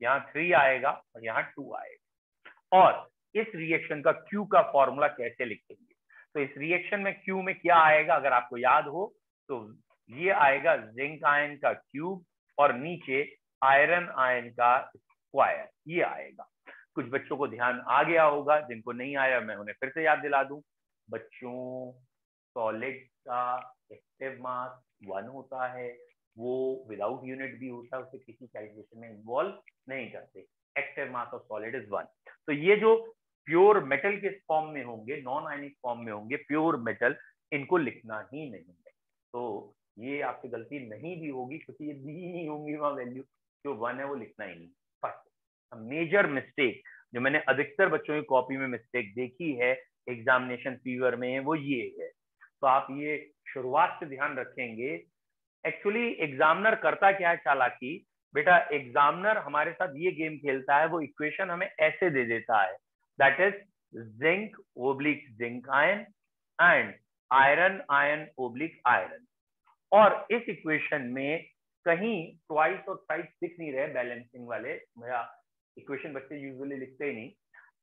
यहाँ 3 आएगा और यहाँ 2 आएगा। और इस रिएक्शन का Q का फॉर्मूला कैसे लिखेंगे, तो इस रिएक्शन में Q में क्या आएगा, अगर आपको याद हो तो ये आएगा जिंक आयन का क्यूब और नीचे आयरन आयन का स्क्वायर, ये आएगा। कुछ बच्चों को ध्यान आ गया होगा, जिनको नहीं आया मैं उन्हें फिर से याद दिला दूं। बच्चों, सॉलिड का एक्टिव मास 1 होता है, वो विदाउट यूनिट भी होता है, उसे किसी कैलकुलेशन में इन्वॉल्व नहीं करते। Active mass of solid is 1। तो ये जो प्योर मेटल के फॉर्म में होंगे, नॉन आयनिक फॉर्म में होंगे, प्योर मेटल, इनको लिखना ही नहीं है। तो ये आपकी गलती नहीं भी होगी क्योंकि ये दी ही नहीं होंगी वहां वैल्यू, जो 1 है वो लिखना ही नहीं। फर्स्ट मेजर मिस्टेक जो मैंने अधिकतर बच्चों की कॉपी में मिस्टेक देखी है एग्जामिनेशन फीवर में, वो ये है। तो आप ये शुरुआत से ध्यान रखेंगे। एक्चुअली एग्जामिनर करता क्या है चालाकी, बेटा एग्जामिनर हमारे साथ ये गेम खेलता है, वो इक्वेशन हमें ऐसे दे देता है, that is zinc oblique zinc ion and iron ion oblique iron. और इस इक्वेशन में कहीं ट्वाइस और थ्राइस दिख नहीं रहे बैलेंसिंग वाले, भैया इक्वेशन बच्चे यूजुअली लिखते ही नहीं,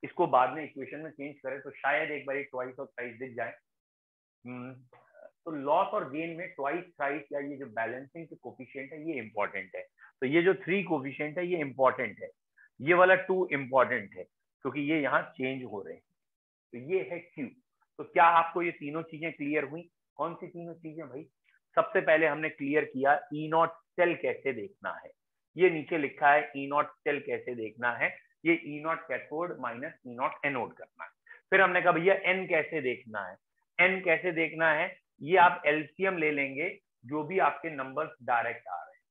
इसको बाद में इक्वेशन में चेंज करें तो शायद एक बार ट्वाइस और थ्राइस दिख जाए। तो लॉस और गेन में ट्वाइस थ्राइस या ये जो बैलेंसिंग के कोफिशिएंट है ये इंपॉर्टेंट है। तो ये जो 3 कोफिशिएंट है ये इंपॉर्टेंट है, ये वाला 2 इंपॉर्टेंट है क्योंकि ये यहाँ चेंज हो रहे हैं। तो ये है Q। तो क्या आपको ये तीनों चीजें क्लियर हुई? कौन सी तीनों चीजें भाई? सबसे पहले हमने क्लियर किया E नॉट सेल कैसे देखना है, ये नीचे लिखा है E नॉट सेल कैसे देखना है, ये E not cathode minus E not anode करना है। फिर हमने कहा भैया N कैसे देखना है, N कैसे देखना है, ये आप एलसीएम ले लेंगे जो भी आपके नंबर्स डायरेक्ट आ रहे हैं।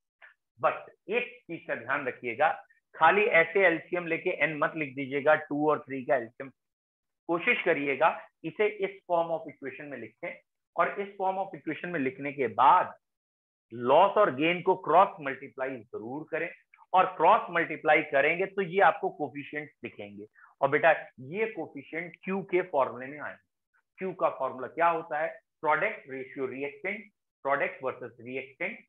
बस एक चीज का ध्यान रखिएगा, खाली ऐसे एलसीएम लेके N मत लिख दीजिएगा, 2 और 3 का एलसीएम कोशिश करिएगा इसे इस फॉर्म ऑफ इक्वेशन में लिखें, और इस फॉर्म ऑफ इक्वेशन में लिखने के बाद लॉस और गेन को क्रॉस मल्टीप्लाई जरूर करें, और क्रॉस मल्टीप्लाई करेंगे तो ये आपको कोफिशिएंट दिखेंगे। और बेटा ये कोफिशिएंट Q के फॉर्मूले में आए। Q का फॉर्मूला क्या होता है? Product ratio reactant, product versus reactant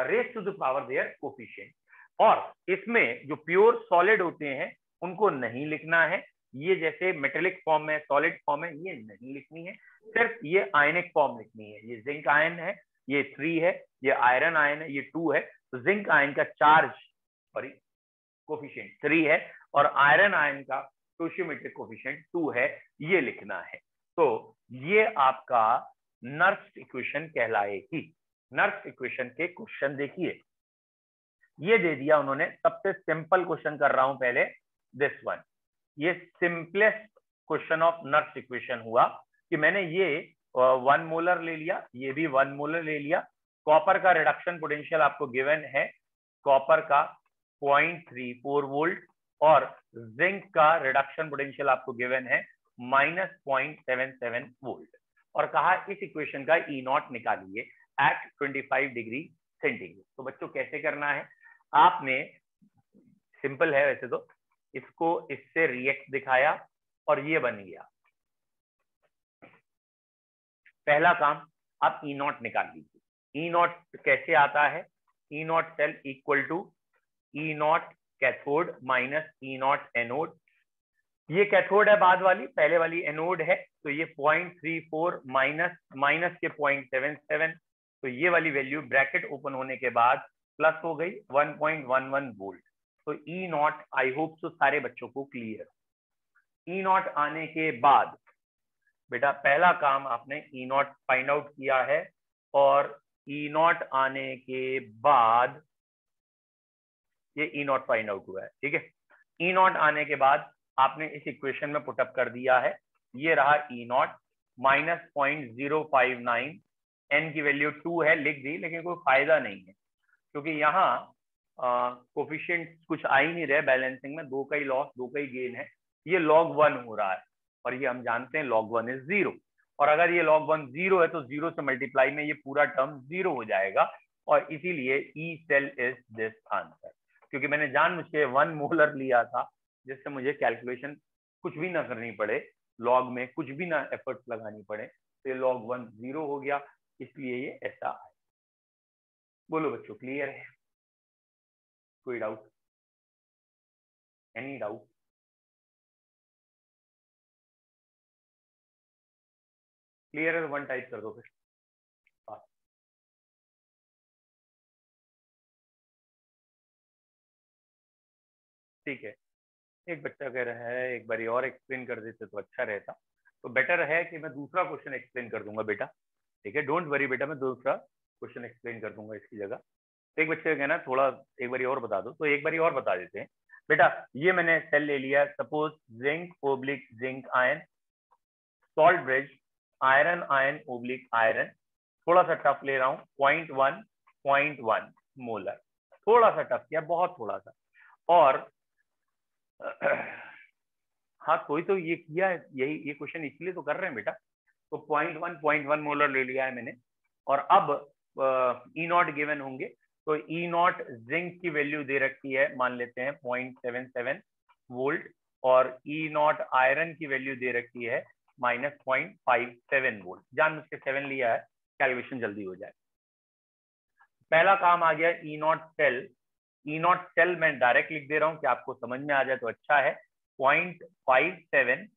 raise to the power their coefficient. और इसमें जो प्योर सॉलिड होते हैं उनको नहीं लिखना है, ये जैसे मेटेलिक फॉर्म में सॉलिड फॉर्म है ये नहीं लिखनी है, सिर्फ ये आयनिक फॉर्म लिखनी है। ये जिंक आयन है, ये 3 है, ये आयरन आयन है, ये 2 है। तो जिंक आयन का चार्ज सॉरी कोफिशिएंट 3 है और आयरन आयन का स्टोइचियोमेट्रिक कोफिशिएंट 2 है, ये लिखना है। तो ये आपका नर्व्स इक्वेशन कहलाएगी। नर्व्स इक्वेशन के क्वेश्चन देखिए, ये दे दिया उन्होंने, सबसे सिंपल क्वेश्चन कर रहा हूं पहले, दिस वन। ये simplest question of nerves equation हुआ कि मैंने ये 1 मोलर ले लिया, ये भी 1 मोलर ले लिया। कॉपर का रिडक्शन पोटेंशियल आपको गिवन है, कॉपर का 0.34 वोल्ट, और जिंक का रिडक्शन पोटेंशियल आपको गिवन है -0.77 वोल्ट, और कहा इस इक्वेशन का ई नॉट निकालिए एट 25 डिग्री सेंटीग्रेड। तो बच्चों कैसे करना है, आपने सिंपल है वैसे तो, इसको इससे रिएक्ट दिखाया और ये बन गया। पहला काम आप ई नॉट निकाल लीजिए। ई नॉट कैसे आता है? E naught cell equal to E naught cathode minus E naught anode. ये कैथोड है बाद वाली, पहले वाली एनोड है, तो ये 0.34 माइनस के 0.77, तो ये वाली वैल्यू ब्रैकेट ओपन होने के बाद प्लस हो गई 1.11 वोल्ट। तो E not, I hope so सारे बच्चों को क्लियर। ई नॉट आने के बाद बेटा पहला काम आपने ई नॉट फाइंड आउट किया है, और ई नॉट आने के बाद ये ई नॉट फाइंड आउट हुआ है, ठीक है। ई नॉट आने के बाद आपने इस इक्वेशन में पुटअप कर दिया है, ये रहा ई नॉट -0.059, एन की वैल्यू 2 है लिख दी, लेकिन कोई फायदा नहीं है क्योंकि यहाँ कोफिशिएंट कुछ आ ही नहीं रहे बैलेंसिंग में, 2 का ही लॉस 2 का ही गेन है, ये log 1 हो रहा है, और ये हम जानते हैं log 1 इज 0, और अगर ये log 1 0 है तो 0 से मल्टीप्लाई में ये पूरा टर्म 0 हो जाएगा, और इसीलिए E cell is this answer. क्योंकि मैंने जानबूझ के 1 मोलर लिया था जिससे मुझे कैलकुलेशन कुछ भी ना करनी पड़े, लॉग में कुछ भी ना एफर्ट लगानी पड़े, तो log 1 0 हो गया, इसलिए ये ऐसा है। बोलो बच्चों क्लियर है? कोई डाउट? Any doubt? क्लियर है? 1 टाइप कर दो फिर। ठीक है, एक बच्चा कह रहा है एक बार और एक्सप्लेन कर देते तो अच्छा रहता, तो बेटर है कि मैं दूसरा क्वेश्चन एक्सप्लेन कर दूंगा बेटा, ठीक है, डोंट वरी बेटा, मैं दूसरा क्वेश्चन एक्सप्लेन कर दूंगा इसकी जगह। तो एक बच्चे का कहना थोड़ा एक बार और बता दो, तो एक बार और बता देते हैं। बेटा ये मैंने सेल ले लिया, suppose zinc oblique zinc ion, salt bridge iron ion oblique iron, थोड़ा सा टफ ले रहा हूँ, 0.1 मोलर, थोड़ा सा टफ किया, बहुत थोड़ा सा। और हाँ कोई तो ये किया है, यही ये क्वेश्चन इसलिए तो कर रहे हैं बेटा। तो 0.1 मोलर ले लिया है मैंने, और अब ई नॉट गिवन होंगे, तो ई नॉट जिंक की वैल्यू दे रखी है, मान लेते हैं 0.77 वोल्ट, और ई नॉट आयरन की वैल्यू दे रखी है -0.57 वोल्ट। जान मुझ के 7 लिया है, कैलकुलेशन जल्दी हो जाए। पहला काम आ गया E naught cell. E naught cell मैं डायरेक्ट लिख दे रहा हूं कि आपको समझ में आ जाए तो अच्छा है। 0.57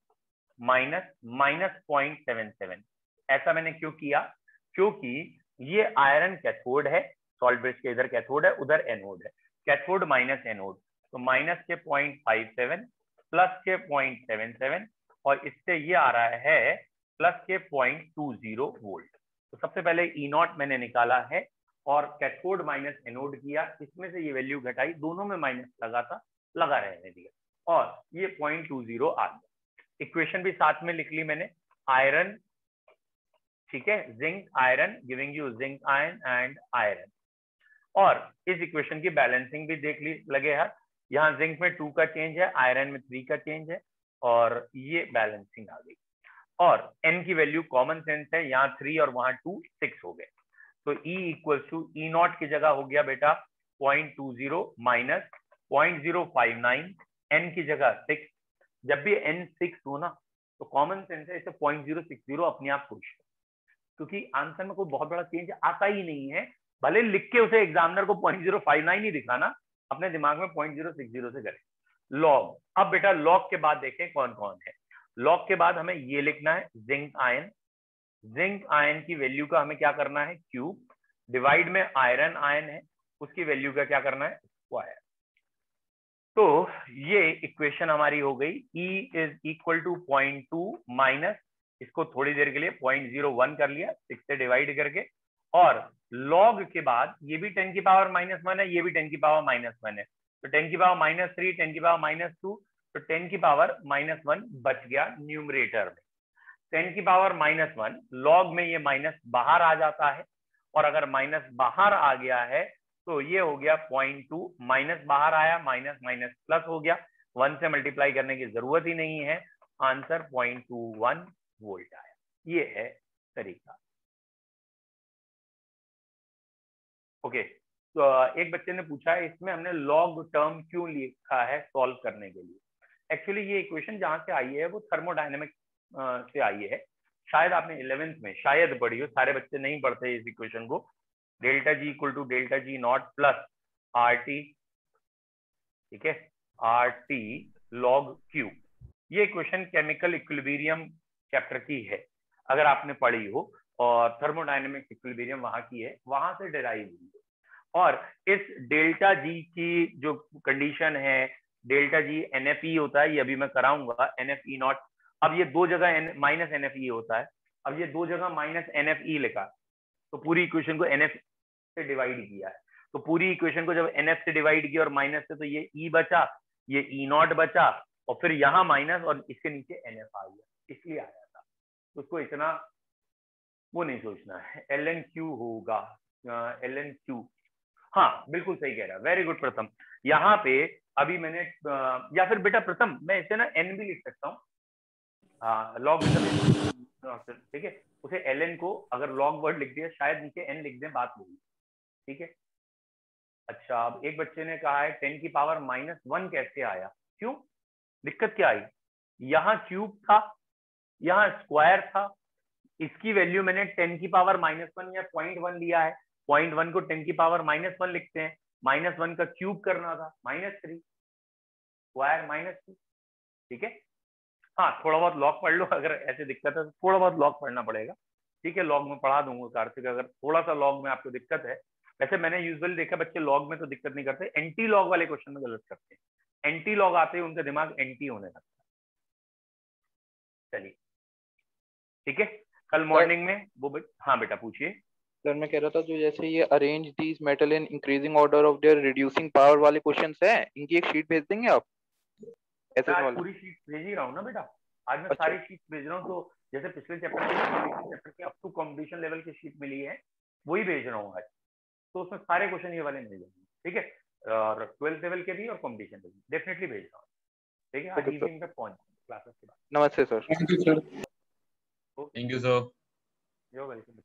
-0.77, ऐसा मैंने क्यों किया? क्योंकि ये आयरन कैथोड है, सॉल्ट ब्रिज के इधर कैथोड है, उधर एनोड है, कैथोड माइनस एनोड, तो माइनस के 0.57 प्लस के 0.77, और इससे ये आ रहा है प्लस के 0.20 वोल्ट। तो सबसे पहले ई नॉट मैंने निकाला है और कैथोड माइनस एनोड किया, इसमें से ये वैल्यू घटाई, दोनों में माइनस लगा था, लगा रहने दिया, और ये 0.20 आ गया। इक्वेशन भी साथ में लिख ली मैंने, आयरन, ठीक है, zinc iron giving you zinc iron and iron. और इस इक्वेशन की बैलेंसिंग भी देख ली लगे हाथ, यहाँ जिंक में 2 का चेंज है, आयरन में 3 का चेंज है, और ये बैलेंसिंग आ गई। और n की वैल्यू कॉमन सेंस है, यहाँ 3 और वहां 2, 6 हो गए। तो E equal to E naught की जगह हो गया बेटा 0.20 माइनस 0.059, n की जगह 6। जब भी n 6 हो ना, तो कॉमन सेंस है इसे 0.060 अपने आप पुश, क्योंकि आंसर में कोई बहुत बड़ा चेंज आता ही नहीं है, भले लिख के उसे एग्जामिनर को 0.059 ही दिखाना, अपने दिमाग में 0.060 से करें। लॉग, अब बेटा लॉग के बाद देखें कौन कौन है। लॉग के बाद हमें ये लिखना है जिंक आयन, जिंक आयन की वैल्यू का हमें क्या करना है क्यूब, डिवाइड में आयरन आयन है, उसकी वैल्यू का क्या करना है स्क्वायर। तो ये इक्वेशन हमारी हो गई, E is equal to 0.2 minus, इसको थोड़ी देर के लिए 0.01 कर लिया 6 से डिवाइड करके, और लॉग के बाद ये भी 10 की पावर -1 है, ये भी 10 की पावर -1 है, तो 10 की पावर -3, 10 की पावर -2, तो 10 की पावर -1 बच गया न्यूमरेटर में। 10 की पावर -1 लॉग में ये माइनस बाहर आ जाता है, और अगर माइनस बाहर आ गया है तो ये हो गया 0.2, माइनस बाहर आया, माइनस माइनस प्लस हो गया, 1 से मल्टीप्लाई करने की जरूरत ही नहीं है, आंसर 0.21 वोल्ट आया। ये है तरीका। ओके, तो एक बच्चे ने पूछा है इसमें हमने लॉग टर्म क्यों लिखा है सॉल्व करने के लिए। एक्चुअली ये इक्वेशन जहां से आई है वो थर्मोडायनेमिक से आई है, शायद आपने 11th में शायद पढ़ी हो, सारे बच्चे नहीं पढ़ते इस इक्वेशन को। Delta G equal to delta G naught plus R T, ठीक है, आर टी लॉग क्यू। ये इक्वेशन केमिकल इक्विलिब्रियम चैप्टर की है, अगर आपने पढ़ी हो, और थर्मोडायनेमिक इक्विलिब्रियम वहां की है, वहां से डिराइव हुई है। और इस डेल्टा जी की जो कंडीशन है, डेल्टा जी NFE होता है, ये अभी मैं कराऊंगा NFE नॉट। अब ये दो जगह माइनस NFE होता है, अब ये दो जगह माइनस NFE लिखा, तो पूरी इक्वेशन को NF से डिवाइड किया है, तो पूरी इक्वेशन को जब NF से डिवाइड किया और माइनस से, तो ये E बचा, ये E नॉट बचा, और फिर यहाँ माइनस, और इसके नीचे NF आ गया, इसलिए आया था। तो उसको इतना वो नहीं सोचना है, LNQ होगा, LNQ। हाँ बिल्कुल सही कह रहा है, वेरी गुड प्रथम। यहाँ पे अभी मैंने या फिर बेटा प्रथम मैं इसे ना N भी लिख सकता हूँ, लॉग, ठीक है, उसे LN को अगर लॉग वर्ड लिख दिया, शायद नीचे N लिख दें, बात होगी, ठीक है। अच्छा, अब एक बच्चे ने कहा है 10 की पावर -1 कैसे आया, क्यों, दिक्कत क्या आई? यहाँ क्यूब था, यहाँ स्क्वायर था, इसकी वैल्यू मैंने 10 की पावर -1 या 0.1 लिया है, 0.1 को 10 की पावर -1 लिखते हैं, -1 का क्यूब करना था, -3 स्क्वायर -2, ठीक है। हाँ थोड़ा बहुत लॉग पढ़ लो, अगर ऐसे दिक्कत है तो थोड़ा बहुत लॉग पढ़ना पड़ेगा, ठीक है, लॉग में पढ़ा दूंगा कार्तिक, अगर थोड़ा सा लॉग में आपको दिक्कत है। वैसे मैंने यूजुअली देखा बच्चे लॉग में तो दिक्कत नहीं करते, एंटी लॉग वाले क्वेश्चन में गलत करते हैं, एंटी लॉग आते ही उनका दिमाग एंटी होने लगता है। चलिए ठीक है, कल मॉर्निंग में वो हाँ बेटा पूछिए। सर मैं कह रहा था जो जैसे ये arrange these metal in increasing order of their reducing power वाले क्वेश्चंस है, इनकी एक शीट भेज देंगे आप मैं एसएस आज वाला? पूरी शीट भेज ही रहा हूँ ना बेटा, आज मैं अच्छा सारी शीट भेज रहा हूँ। तो जैसे पिछले चैप्टर के अप टू कंपटीशन लेवल की शीट मिली है, वही भेज रहा हूँ आज। तो उसमें सारे क्वेश्चन ये वाले मिल जाएंगे, ठीक है। और 12th लेवल के भी और कंपटीशन के भी डेफिनेटली भेज रहा हूँ, ठीक है। आज ओके सर, इवनिंग तक पहुंच क्लासेस के बाद। नमस्ते sir. Thank you sir. Okay, thank you sir. You welcome.